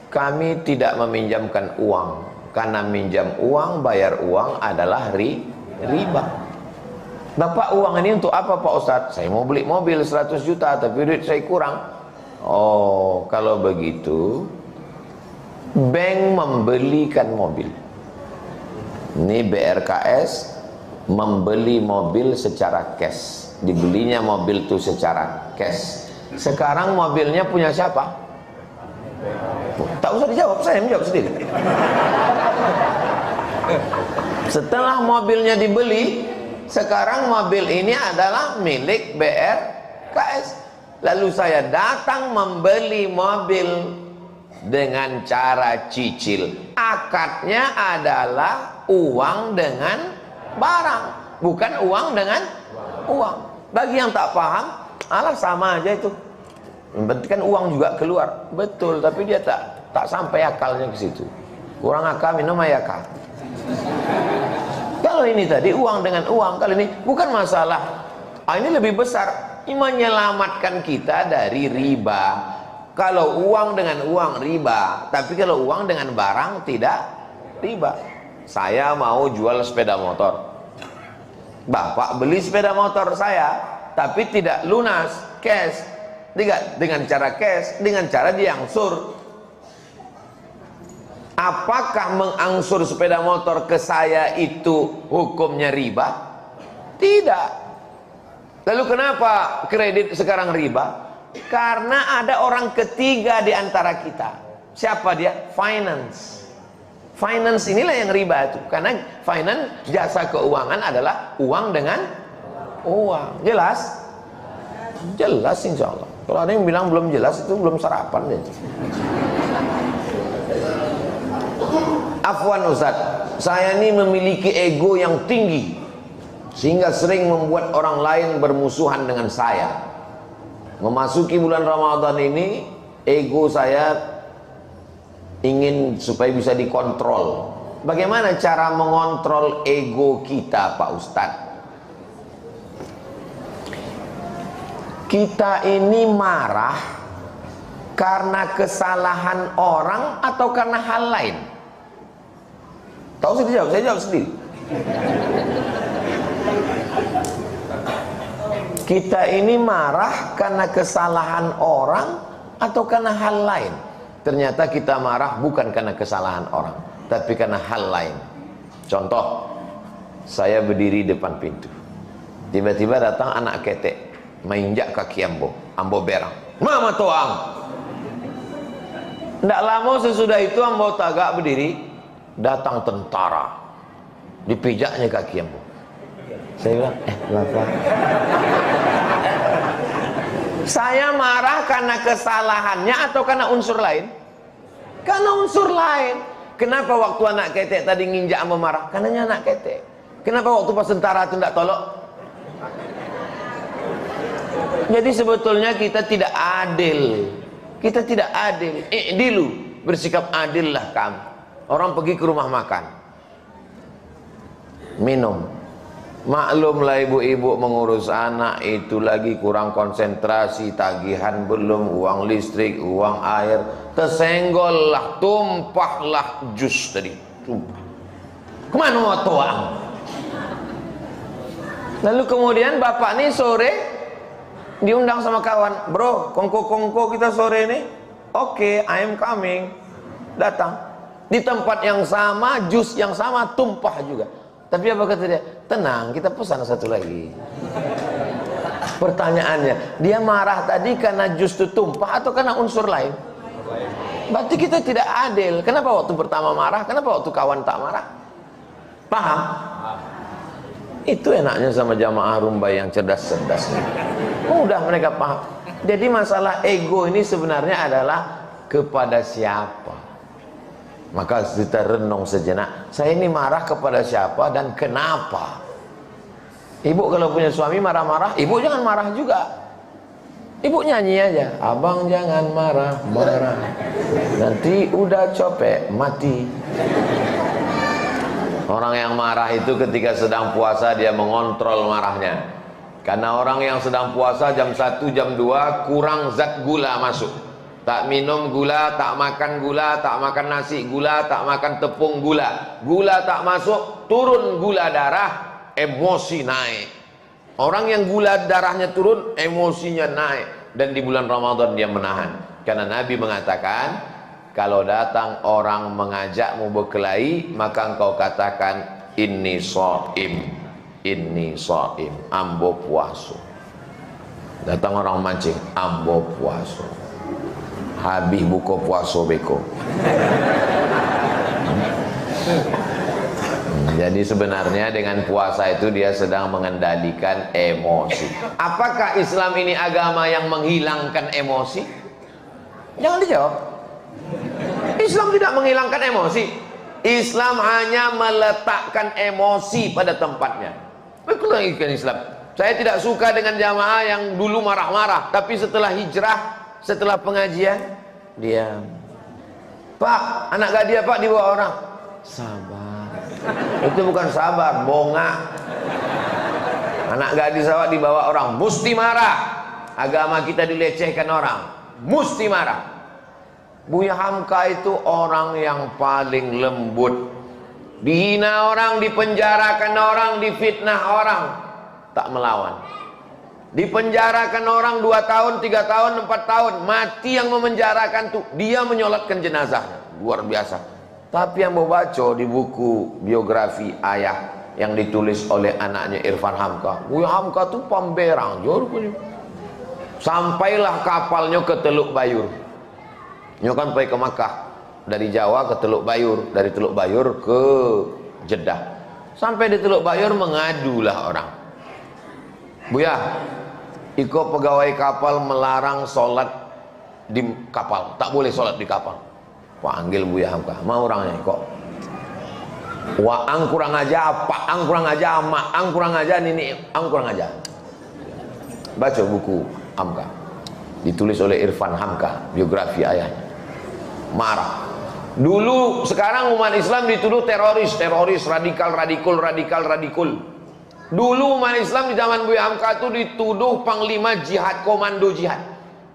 kami tidak meminjamkan uang. Karena minjam uang, bayar uang adalah riba. Bapak, uang ini untuk apa Pak Ustadz? Saya mau beli mobil 100 juta tapi duit saya kurang. Oh, kalau begitu bank membelikan mobil. Ini BRKS membeli mobil secara cash. Dibelinya mobil itu secara cash. Sekarang mobilnya punya siapa? Tak usah dijawab, saya menjawab sendiri. Setelah mobilnya dibeli, sekarang mobil ini adalah milik BRKS. Lalu saya datang membeli mobil dengan cara cicil. Akadnya adalah uang dengan barang, bukan uang dengan uang. Bagi yang tak paham, alah sama aja itu. Yang penting kan uang juga keluar. Betul, tapi dia tak sampai akalnya ke situ. Kurang akal minum ayakal. Kalau ini tadi uang dengan uang, kalau ini bukan masalah. Ini lebih besar. Ini menyelamatkan kita dari riba. Kalau uang dengan uang riba, tapi kalau uang dengan barang tidak riba. Saya mau jual sepeda motor. Bapak beli sepeda motor saya, tapi tidak lunas, cash. Dengan cara cash, dengan cara diangsur. Apakah mengangsur sepeda motor ke saya itu hukumnya riba? Tidak. Lalu kenapa kredit sekarang riba? Karena ada orang ketiga di antara kita. Siapa dia? Finance. Finance inilah yang riba itu. Karena finance, jasa keuangan adalah uang dengan uang. Jelas? Jelas insya Allah. Kalau ada yang bilang belum jelas, itu belum sarapan deh. Afwan Ustaz, saya ini memiliki ego yang tinggi sehingga sering membuat orang lain bermusuhan dengan saya. Memasuki bulan Ramadan ini, ego saya ingin supaya bisa dikontrol. Bagaimana cara mengontrol ego kita, Pak Ustadz? Kita ini marah karena kesalahan orang atau karena hal lain? Tahu sih dijawab, saya jawab sendiri. Kita ini marah karena kesalahan orang atau karena hal lain? Ternyata kita marah bukan karena kesalahan orang, tapi karena hal lain. Contoh, saya berdiri depan pintu. Tiba-tiba datang anak ketek, menginjak kaki ambo berang. Mama toang. Tidak lama sesudah itu ambo tagak berdiri, datang tentara, dipijaknya kaki ambo. Saya bilang, Bapak. Saya marah karena kesalahannya atau karena unsur lain? Karena unsur lain. Kenapa waktu anak ketek tadi nginjak sama marah? Karenanya anak ketek. Kenapa waktu pas tentara itu tidak tolok? Jadi sebetulnya kita tidak adil. Kita tidak adil. Dilu, bersikap adillah kamu. Orang pergi ke rumah makan, minum. Maklumlah ibu-ibu mengurus anak itu lagi kurang konsentrasi, tagihan belum, uang listrik, uang air, tersenggollah, tumpahlah jus tadi, tumpah. Kemana mau tuang? Lalu kemudian bapak nih sore diundang sama kawan, bro, kongko-kongko kita sore ini, oke, I am coming, datang di tempat yang sama, jus yang sama, tumpah juga. Tapi apa kata dia? Tenang, kita pesan satu lagi. Pertanyaannya, dia marah tadi karena jus itu tumpah atau karena unsur lain? Berarti kita tidak adil. Kenapa waktu pertama marah? Kenapa waktu kawan tak marah? Paham? Itu enaknya sama jamaah rumbai yang cerdas-cerdas. Mudah mereka paham. Jadi masalah ego ini sebenarnya adalah kepada siapa? Maka kita renung sejenak, saya ini marah kepada siapa dan kenapa? Ibu kalau punya suami marah-marah, ibu jangan marah juga. Ibu nyanyi aja, abang jangan marah-marah, nanti udah copek mati. Orang yang marah itu ketika sedang puasa dia mengontrol marahnya. Karena orang yang sedang puasa jam 1, jam 2 kurang zat gula masuk. Tak minum gula, tak makan gula, tak makan nasi gula, tak makan tepung gula. Gula tak masuk, turun gula darah, emosi naik. Orang yang gula darahnya turun, emosinya naik. Dan di bulan Ramadan dia menahan. Karena Nabi mengatakan, kalau datang orang mengajakmu berkelahi, maka engkau katakan, inni shaim, ambo puaso. Datang orang mancing, ambo puaso. Habis buka puasa beko. Jadi sebenarnya dengan puasa itu dia sedang mengendalikan emosi. Apakah Islam ini agama yang menghilangkan emosi? Jangan dijawab. Islam tidak menghilangkan emosi. Islam hanya meletakkan emosi pada tempatnya. Menghilangkan Islam. Saya tidak suka dengan jamaah yang dulu marah-marah, tapi setelah hijrah, setelah pengajian, diam. Pak, anak gadis Pak dibawa orang. Sabar. Itu bukan sabar, bongak. Anak gadis awak dibawa orang, mesti marah. Agama kita dilecehkan orang, mesti marah. Buya Hamka itu orang yang paling lembut. Dihina orang, dipenjarakan orang, difitnah orang, tak melawan. Dipenjarakan orang 2 tahun, 3 tahun, 4 tahun, mati yang memenjarakan tuh, dia menyolatkan jenazahnya, luar biasa. Tapi yang mau baca di buku biografi ayah yang ditulis oleh anaknya Irfan Hamka, Buya Hamka tuh pamberang, sampailah kapalnya ke Teluk Bayur. Nyo kan pergi ke Makkah, dari Jawa ke Teluk Bayur, dari Teluk Bayur ke Jeddah. Sampai di Teluk Bayur mengadulah orang, Buya, iko pegawai kapal melarang sholat di kapal, tak boleh sholat di kapal. Panggil Buya Hamka, mau orangnya kok. Waang kurang aja, paang kurang aja, maang kurang aja, nini ang kurang aja. Baca buku Hamka, ditulis oleh Irfan Hamka, biografi ayahnya. Marah. Dulu, sekarang umat Islam dituduh teroris, radikal. Dulu umat Islam di zaman Buya Hamka itu dituduh panglima jihad, komando jihad.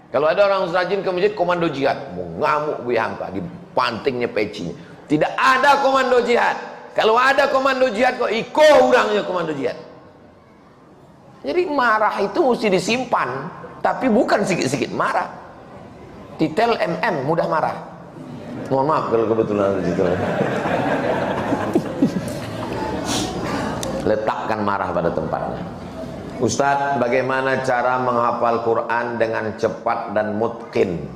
Kalau ada orang rajin ke masjid, komando jihad, mau ngamuk Buya Hamka, dipantingnya pecinya. Tidak ada komando jihad. Kalau ada komando jihad kok iko orangnya komando jihad. Jadi marah itu mesti disimpan, tapi bukan sikit-sikit marah. Titel mudah marah. Mohon maaf kalau kebetulan di situ. Letakkan marah pada tempatnya. Ustadz, bagaimana cara menghafal Quran dengan cepat dan mutqin?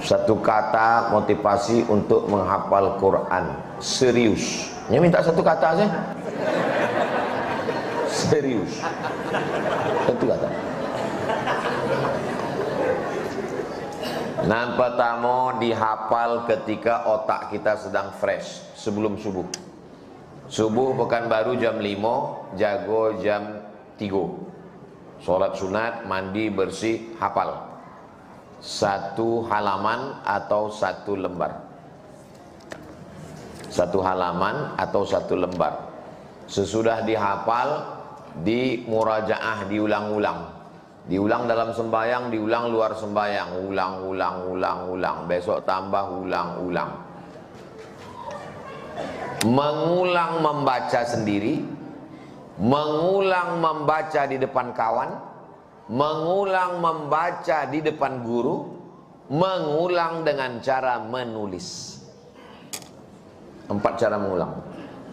Satu kata motivasi untuk menghafal Quran. Serius. Ini minta satu kata saja. Serius. Satu kata. Nah, pertama dihafal ketika otak kita sedang fresh sebelum subuh. Subuh Pekanbaru jam 5, jago jam 3. Sholat sunat, mandi, bersih, hafal 1 halaman atau 1 lembar. 1 halaman atau 1 lembar. Sesudah dihafal, di murajaah, diulang-ulang. Diulang dalam sembahyang, diulang luar sembahyang, ulang. Besok tambah ulang. Mengulang membaca sendiri, mengulang membaca di depan kawan, mengulang membaca di depan guru, mengulang dengan cara menulis. 4 cara mengulang.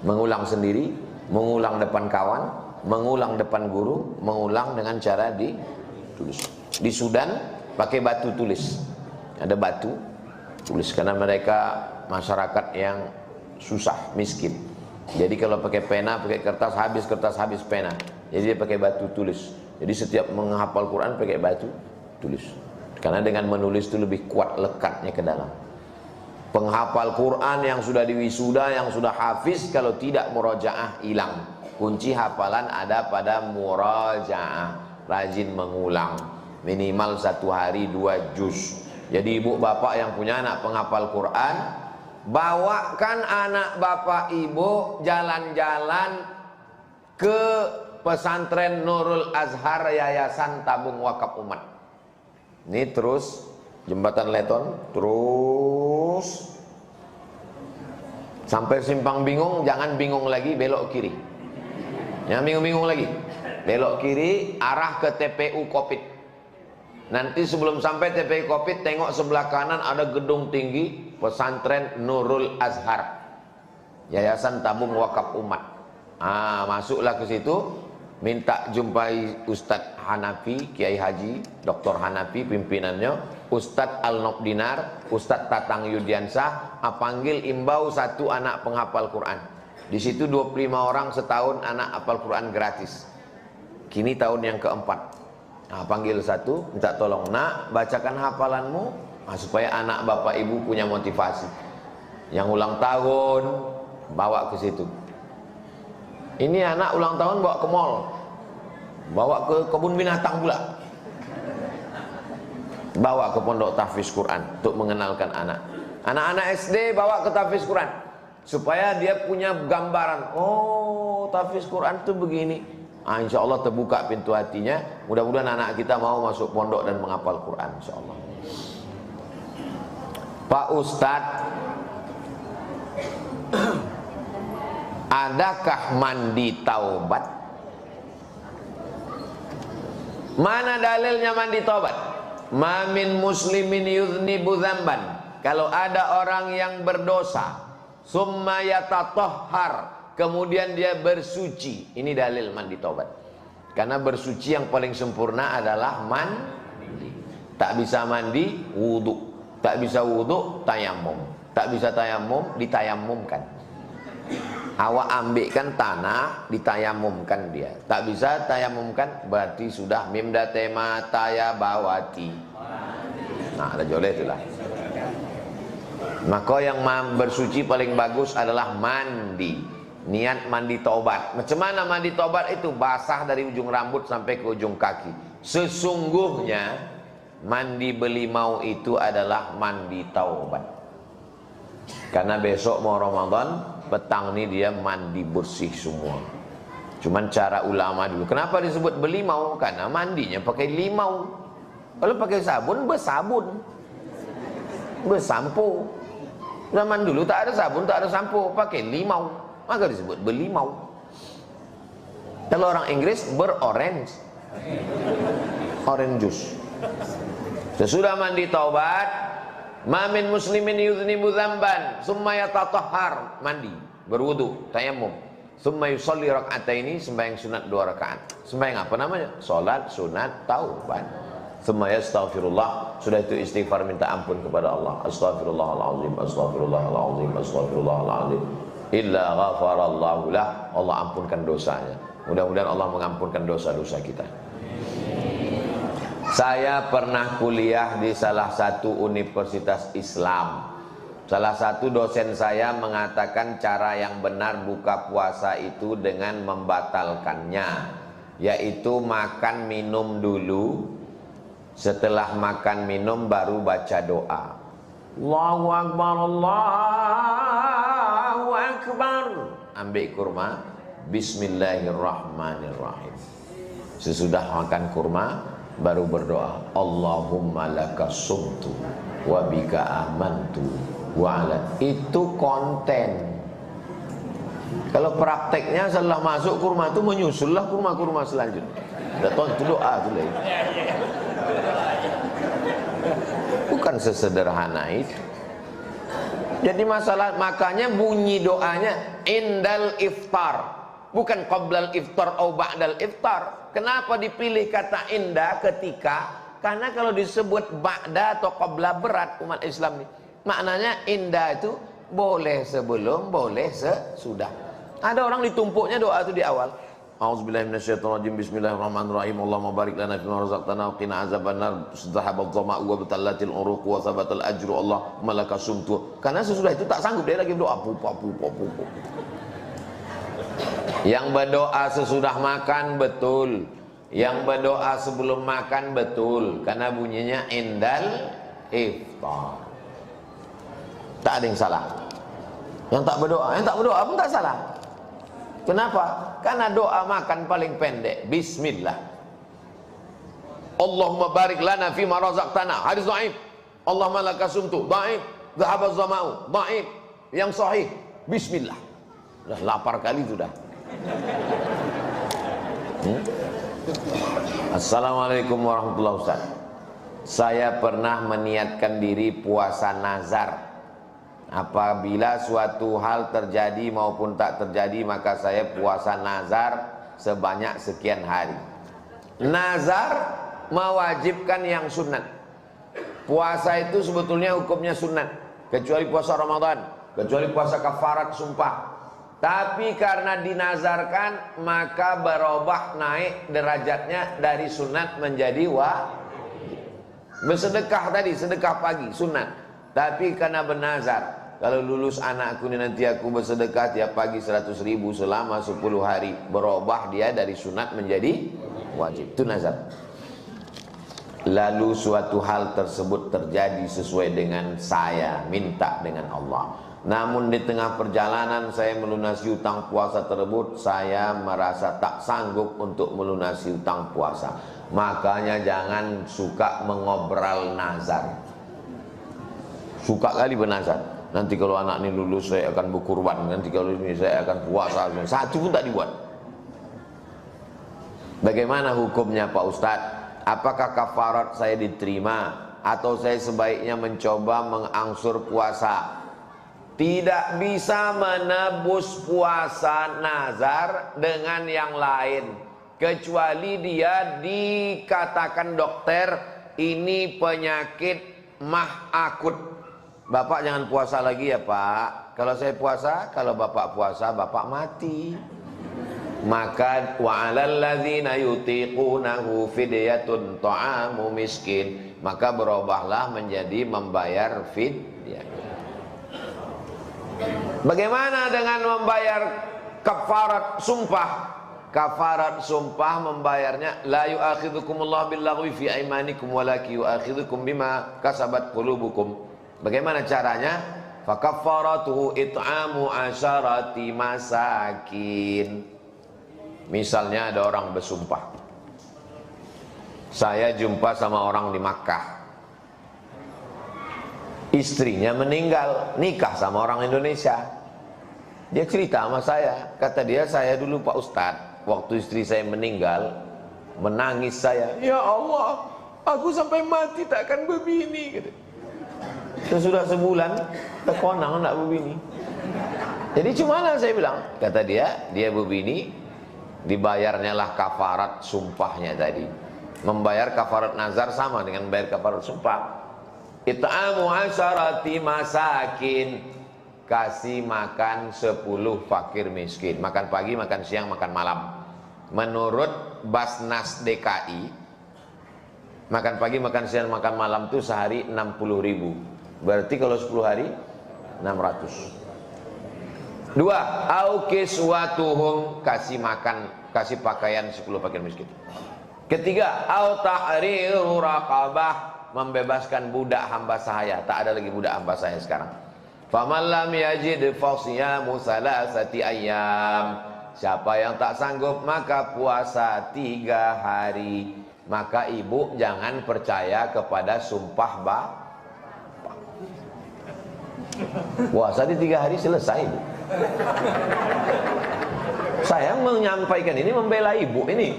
Mengulang sendiri, mengulang depan kawan, mengulang depan guru, mengulang dengan cara ditulis. Di Sudan pakai batu tulis. Ada batu tulis karena mereka masyarakat yang susah, miskin. Jadi kalau pakai pena, pakai kertas habis pena. Jadi dia pakai batu tulis. Jadi setiap menghafal Quran pakai batu tulis. Karena dengan menulis itu lebih kuat lekatnya ke dalam. Penghafal Quran yang sudah diwisuda, yang sudah hafiz, kalau tidak murajaah hilang. Kunci hafalan ada pada murajaah. Rajin mengulang, minimal 1 hari 2 juz. Jadi ibu bapak yang punya anak penghafal Quran, bawakan anak bapak ibu jalan-jalan ke pesantren Nurul Azhar Yayasan Tabung Wakaf Umat. Ini terus Jembatan Leton, terus sampai Simpang Bingung. Jangan bingung lagi, belok kiri. Jangan bingung-bingung lagi, belok kiri arah ke TPU Kopit. Nanti sebelum sampai TPU Kopit, tengok sebelah kanan ada gedung tinggi pesantren Nurul Azhar Yayasan Tabung Wakaf Umat. Masuklah ke situ, minta jumpai Ustadz Hanafi, Kiai Haji Dr. Hanafi pimpinannya, Ustadz Al-Nobdinar, Ustadz Tatang Yudiansah, panggil imbau 1 anak penghafal Quran. Di situ 25 orang setahun anak hafal Quran gratis. Kini tahun yang keempat. Panggil 1, minta tolong, nak, bacakan hafalanmu, supaya anak bapak ibu punya motivasi. Yang ulang tahun bawa ke situ. Ini anak ulang tahun bawa ke mall, bawa ke kebun binatang pula, bawa ke pondok tahfiz Quran untuk mengenalkan anak. Anak-anak SD bawa ke tahfiz Quran supaya dia punya gambaran, oh tahfiz Quran itu begini. Insya Allah terbuka pintu hatinya. Mudah-mudahan anak kita mau masuk pondok dan menghafal Quran, insya Allah. Pak Ustadz, adakah mandi taubat? Mana dalilnya mandi taubat? Ma min muslimin yuznibu dzamban. Kalau ada orang yang berdosa, summa yatatahhar, kemudian dia bersuci. Ini dalil mandi taubat. Karena bersuci yang paling sempurna adalah mandi. Tak bisa mandi, wudu. Tak bisa wudu, tayamum. Tak bisa tayamum, ditayamumkan. Awak ambilkan tanah, ditayamumkan dia. Tak bisa tayamumkan, berarti sudah mimda tema tayabawati. Nah, ada joleh itulah. Maka yang bersuci paling bagus adalah mandi. Niat mandi taubat. Macam mana mandi taubat itu? Basah dari ujung rambut sampai ke ujung kaki. Sesungguhnya mandi belimau itu adalah mandi taubat. Karena besok mau Ramadan, petang ini dia mandi bersih semua. Cuman cara ulama dulu, kenapa disebut belimau? Karena mandinya pakai limau. Kalau pakai sabun, bersabun, bersampo. Zaman dulu tak ada sabun, tak ada sampo, pakai limau, maka disebut belimau. Kalau orang Inggris berorange, orange juice. Sesudah mandi taubat, ma min muslimin yuznibu dzamban summa yatatahhar, mandi, berwudu, tayamum, summa yusalli rak'ataini, sembahyang sunat 2 rakaat. Sembahyang apa namanya? Salat sunat taubat. Summa yastaghfirullah, sudah itu istighfar, minta ampun kepada Allah. Astaghfirullahalazim, astaghfirullahalazim, astaghfirullahalazim. Illa ghafarallahu lah, Allah ampunkan dosanya. Mudah-mudahan Allah mengampunkan dosa-dosa kita. Saya pernah kuliah di salah satu universitas Islam. Salah satu dosen saya mengatakan cara yang benar buka puasa itu dengan membatalkannya, yaitu makan minum dulu. Setelah makan minum baru baca doa. Allahu Akbar, Allahu Akbar. Ambil kurma, Bismillahirrahmanirrahim. Sesudah makan kurma baru berdoa, Allahumma lakas sumtu wa bika amantu wa ala. Itu konten. Kalau prakteknya setelah masuk kurma itu menyusullah kurma-kurma selanjutnya. Datang itu doa itu lah. Bukan sesederhana itu. Jadi masalah, makanya bunyi doanya indal iftar, bukan qoblal iftar atau ba'dal iftar. Kenapa dipilih kata inda ketika? Karena kalau disebut ba'da atau qobla berat umat Islam ini. Maknanya inda itu boleh sebelum, boleh sesudah. Ada orang ditumpuknya doa itu di awal. A'udzubillahi minasyaitonirrajim. Bismillahirrahmanirrahim. Allahumma barik lana fima razaqtana wa qina azabannar. Zahabadh dhama'u wa batallatil uruq wa thabatal ajru. Allahumma lakas sumtu. Karena sesudah itu tak sanggup, dia lagi berdoa pupa. Yang berdoa sesudah makan betul, yang berdoa sebelum makan betul, karena bunyinya indal iftar. Tak ada yang salah. Yang tak berdoa pun tak salah. Kenapa? Karena doa makan paling pendek, bismillah. Allahumma barik lana fima razaqtana. Hadis dhaif. Allahumma lakas sumtu. Dhaif. Zahabadh dhama'u. Dhaif. Yang sahih, bismillah. Sudah lapar kali sudah. Assalamualaikum warahmatullahi wabarakatuh. Saya pernah meniatkan diri puasa nazar. Apabila suatu hal terjadi maupun tak terjadi, maka saya puasa nazar sebanyak sekian hari. Nazar mewajibkan yang sunat. Puasa itu sebetulnya hukumnya sunat, kecuali puasa Ramadan, kecuali puasa kafarat sumpah. Tapi karena dinazarkan, maka berubah naik derajatnya dari sunat menjadi wajib. Bersedekah tadi, sedekah pagi sunat. Tapi karena bernazar, kalau lulus anakku ini nanti aku bersedekah tiap pagi 100.000 selama 10 hari, berubah dia dari sunat menjadi wajib. Itu nazar. Lalu suatu hal tersebut terjadi sesuai dengan saya minta dengan Allah. Namun di tengah perjalanan saya melunasi hutang puasa tersebut, saya merasa tak sanggup untuk melunasi hutang puasa. Makanya jangan suka mengobrol nazar. Suka kali bernazar. Nanti kalau anak ini lulus saya akan berkurban, nanti kalau ini saya akan puasa. Satu pun tak dibuat. Bagaimana hukumnya Pak Ustadz? Apakah kafarat saya diterima atau saya sebaiknya mencoba mengangsur puasa? Tidak bisa menebus puasa nazar dengan yang lain, kecuali dia dikatakan dokter ini penyakit mah akut. Bapak jangan puasa lagi ya Pak. Kalau saya puasa, kalau Bapak puasa, Bapak mati. Maka wa'alal ladzina yutiqunahu fidyatun ta'amu miskin. Maka berubahlah menjadi membayar fidyah. Bagaimana dengan membayar kafarat sumpah? Kafarat sumpah membayarnya la yu'akhidhukumullahu billaghwi fi aymanikum walakin yu'akhidhukum bima kasabat qulubukum. Bagaimana caranya? Fakaffaratuhu it'amu asyarati masakin. Misalnya ada orang bersumpah, saya jumpa sama orang di Makkah, istrinya meninggal, nikah sama orang Indonesia. Dia cerita sama saya, kata dia, saya dulu Pak Ustadz, waktu istri saya meninggal, menangis saya, ya Allah, aku sampai mati takkan berbini gitu. Sesudah sebulan terkonang nak berbini. Jadi cuman saya bilang, kata dia berbini, dibayarnya lah kafarat sumpahnya tadi. Membayar kafarat nazar sama dengan bayar kafarat sumpah. It'amu asyarati masakin, kasih makan 10 fakir miskin, makan pagi, makan siang, makan malam. Menurut Basnas DKI, Makan pagi, makan siang, makan malam itu sehari 60.000. Berarti kalau 10 hari 600. 2. Au kiswatuhum, kasih makan, kasih pakaian 10 pakaian miskin. Ketiga, au tahriru raqabah, membebaskan budak hamba sahaya. Tak ada lagi budak hamba sahaya sekarang. Faman lam yajid fasiyamu salasati ayyam. Siapa yang tak sanggup maka puasa 3 hari. Maka ibu jangan percaya kepada sumpah bapak. Puasa di 3 hari selesai, Bu. Saya menyampaikan ini membela ibu ini.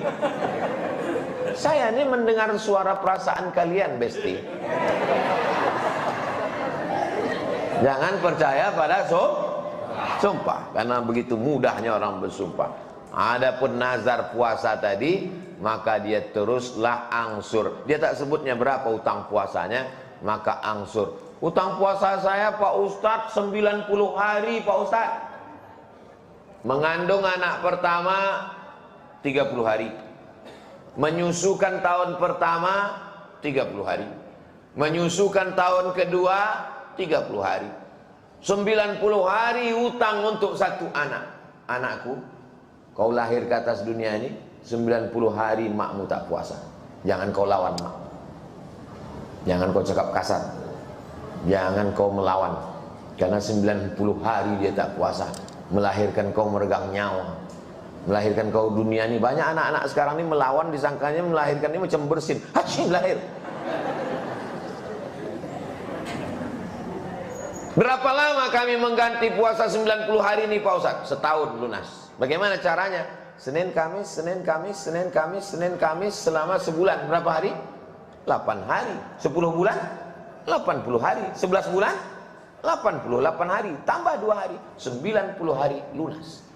Saya ini mendengar suara perasaan kalian, Besti. Jangan percaya pada sumpah, karena begitu mudahnya orang bersumpah. Adapun nazar puasa tadi, maka dia teruslah angsur. Dia tak sebutnya berapa utang puasanya, maka angsur. Utang puasa saya Pak Ustadz 90 hari Pak Ustadz. Mengandung anak pertama 30 hari. Menyusukan tahun pertama 30 hari. Menyusukan tahun kedua 30 hari. 90 hari utang untuk satu anak. Anakku, kau lahir ke atas dunia ini 90 hari makmu tak puasa. Jangan kau lawan mak. Jangan kau cakap kasar. Jangan kau melawan. Karena 90 hari dia tak puasa, melahirkan kau meregang nyawa, melahirkan kau dunia ini. Banyak anak-anak sekarang ini melawan, disangkanya melahirkan ini macam bersin. Hacim lahir. Berapa lama kami mengganti puasa 90 hari ini Pak Ustaz? Setahun lunas. Bagaimana caranya? Senin Kamis, Senin Kamis, Senin Kamis, Senin Kamis selama sebulan. Berapa hari? 8 hari. 10 bulan? 80 hari. 11 bulan? 88 hari. Tambah 2 hari. 90 hari lunas.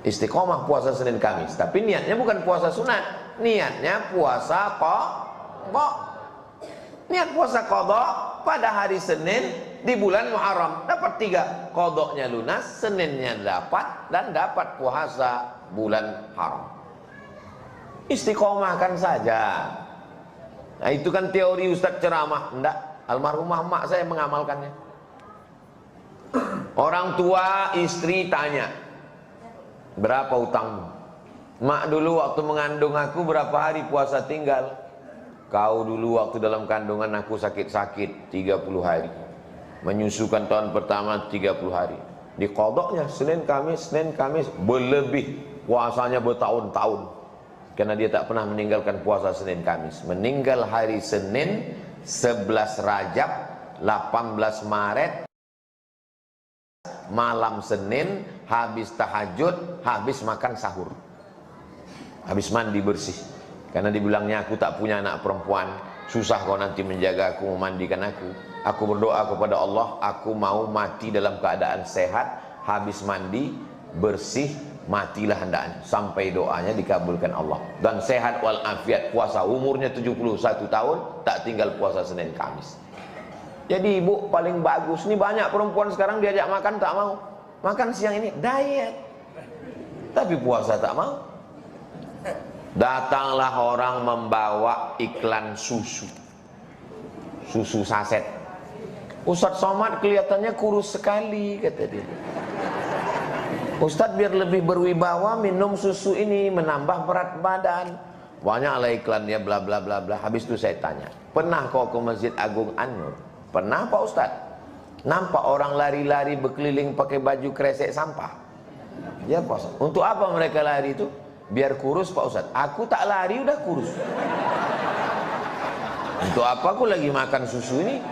Istiqomah puasa Senin Kamis. Tapi niatnya bukan puasa sunat. Niatnya puasa qadha. Niat puasa qadha pada hari Senin di bulan Muharram. Dapat 3. Qadhanya lunas, Seninnya dapat, dan dapat puasa bulan haram. Istiqomahkan saja. Nah itu kan teori Ustadz ceramah. Enggak, almarhumah mak saya mengamalkannya. Orang tua istri tanya, berapa utangmu? Mak dulu waktu mengandung aku berapa hari puasa tinggal? Kau dulu waktu dalam kandungan aku sakit-sakit 30 hari. Menyusukan tahun pertama 30 hari. Di qadhanya Senin Kamis, Senin Kamis, berlebih puasanya bertahun-tahun. Karena dia tak pernah meninggalkan puasa Senin Kamis. Meninggal hari Senin 11 Rajab 18 Maret, malam Senin, habis tahajud, habis makan sahur, habis mandi bersih. Karena dibilangnya aku tak punya anak perempuan, susah kau nanti menjaga aku, memandikan aku. Aku berdoa kepada Allah, aku mau mati dalam keadaan sehat, habis mandi bersih, matilah hendaknya, sampai doanya dikabulkan Allah. Dan sehat walafiat, puasa umurnya 71 tahun, tak tinggal puasa Senin Kamis. Jadi ibu paling bagus. Ini banyak perempuan sekarang diajak makan tak mau. Makan siang ini diet, tapi puasa tak mau. Datanglah orang membawa iklan susu saset. Ustadz Somad kelihatannya kurus sekali, kata dia. Ustadz biar lebih berwibawa minum susu ini, menambah berat badan. Banyaklah iklannya bla bla bla bla. Habis itu saya tanya, pernah kau ke Masjid Agung An-Nur? Pernah Pak Ustadz. Nampak orang lari-lari berkeliling pakai baju kresek sampah? Ya Pak Ustadz. Untuk apa mereka lari itu? Biar kurus Pak Ustadz. Aku tak lari udah kurus. Untuk apa aku lagi makan susu ini?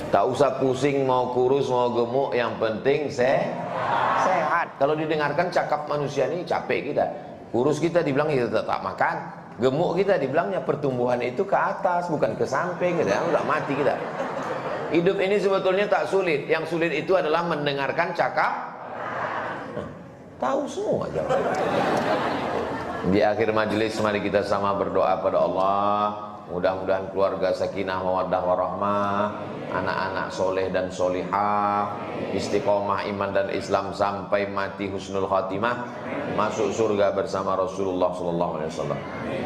Tak usah pusing mau kurus mau gemuk, yang penting sehat. Kalau didengarkan cakap manusia ini capek kita. Kurus kita dibilang kita tak makan, gemuk kita dibilangnya pertumbuhan itu ke atas bukan ke samping, kita udah mati kita. Hidup ini sebetulnya tak sulit. Yang sulit itu adalah mendengarkan cakap. Tahu semua aja. Di akhir majelis mari kita sama berdoa pada Allah. Mudah-mudahan keluarga sakinah mawaddah warahmah, anak-anak soleh dan solihah, istiqomah iman dan Islam sampai mati husnul khatimah, masuk surga bersama Rasulullah sallallahu alaihi wasallam.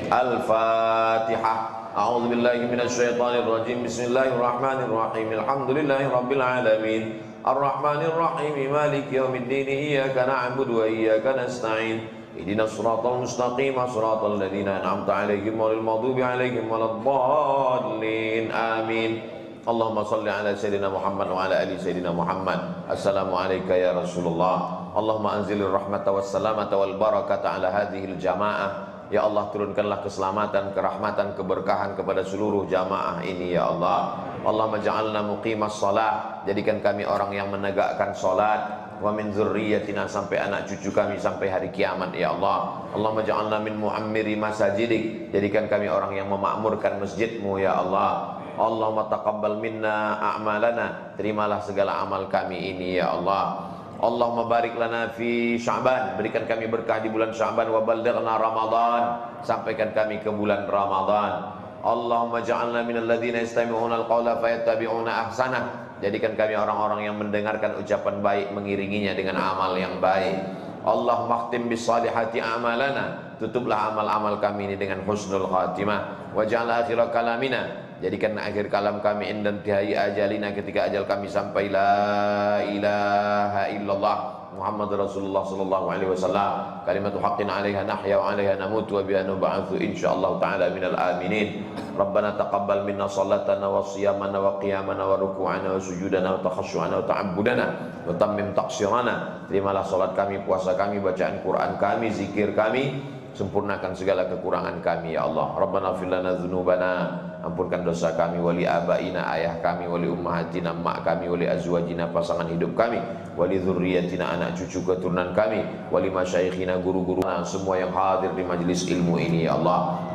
Al-Fatihah. A'udzu billahi minasy syaithanir rajim. Bismillahirrahmanirrahim. Alhamdulillahirabbil alamin. Ar-Rahmanir Rahim. Maliki yaumiddin. Iyyaka na'budu wa iyyaka nasta'in. Ihdinas siratal mustaqim, siratal ladzina an'amta 'alaihim ghairil maghdubi 'alaihim waladdallin. Amin. Allahumma shalli ala sayyidina Muhammad wa ala ali sayyidina Muhammad. Assalamu alayka ya Rasulullah. Allahumma anzilir rahmata was salamata wal barakata ala hadhil jamaah. Ya Allah, turunkanlah keselamatan, kerahmatan, keberkahan kepada seluruh jamaah ini ya Allah. Allahumma ja'alna muqimas shalah, jadikan kami orang yang menegakkan salat. Wa min dzurriyyatina, sampai anak cucu kami sampai hari kiamat ya Allah. Allahumma ja'alna min mu'ammiri masajidik, jadikan kami orang yang memakmurkan masjidmu ya Allah. Allahumma taqabbal minna a'malana, terimalah segala amal kami ini ya Allah. Allahumma barik lana fi Sya'ban, berikan kami berkah di bulan Sya'ban. Wa ballighna Ramadan, sampaikan kami ke bulan Ramadan. Allahumma ja'alna minal ladzina yastami'una al-qawla fayattabi'una ahsanah, jadikan kami orang-orang yang mendengarkan ucapan baik mengiringinya dengan amal yang baik. Allahumma khtim bis salihati a'malana, tutuplah amal-amal kami ini dengan husnul khatimah. Waj'al akhir kalamina, jadikan akhir kalam kami indantihai ajalina, ketika ajal kami sampai la ilaha illallah Muhammad Rasulullah sallallahu alaihi wasallam, kalimatu haqqin 'alaiha nahya wa 'alaiha namut wa biha nub'atsu insyaallah taala minal aminin. Rabbana taqabbal minna salatana wa siyamana wa qiyamana wa ruku'ana wa sujudana wa takhashu'ana wa ta'abbudana wa tammim taqsirana. Terimalah salat kami, puasa kami, bacaan Quran kami, zikir kami, sempurnakan segala kekurangan kami ya Allah. Rabbana fir lana dzunubana, ampunkan dosa kami, wali abaina, ayah kami, wali ummahatina, mak kami, wali azwajina, pasangan hidup kami, wali dzurriyyatina, anak cucu keturunan kami, wali masyayikhina, guru-guru, semua yang hadir di majelis ilmu ini ya Allah.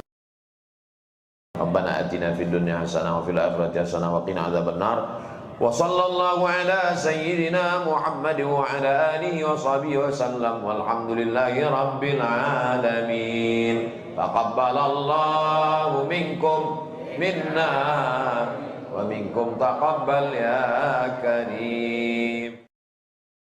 Rabbana atina fid dunya hasanah wa fil akhirati hasanah wa qina adzabannar. Wa sallallahu ala sayyidina Muhammad wa ala alihi wa sahbihi wa sallam, walhamdulillahi rabbil alamin. Taqabbalallahu minkum minna wa minkum taqabbal ya karim.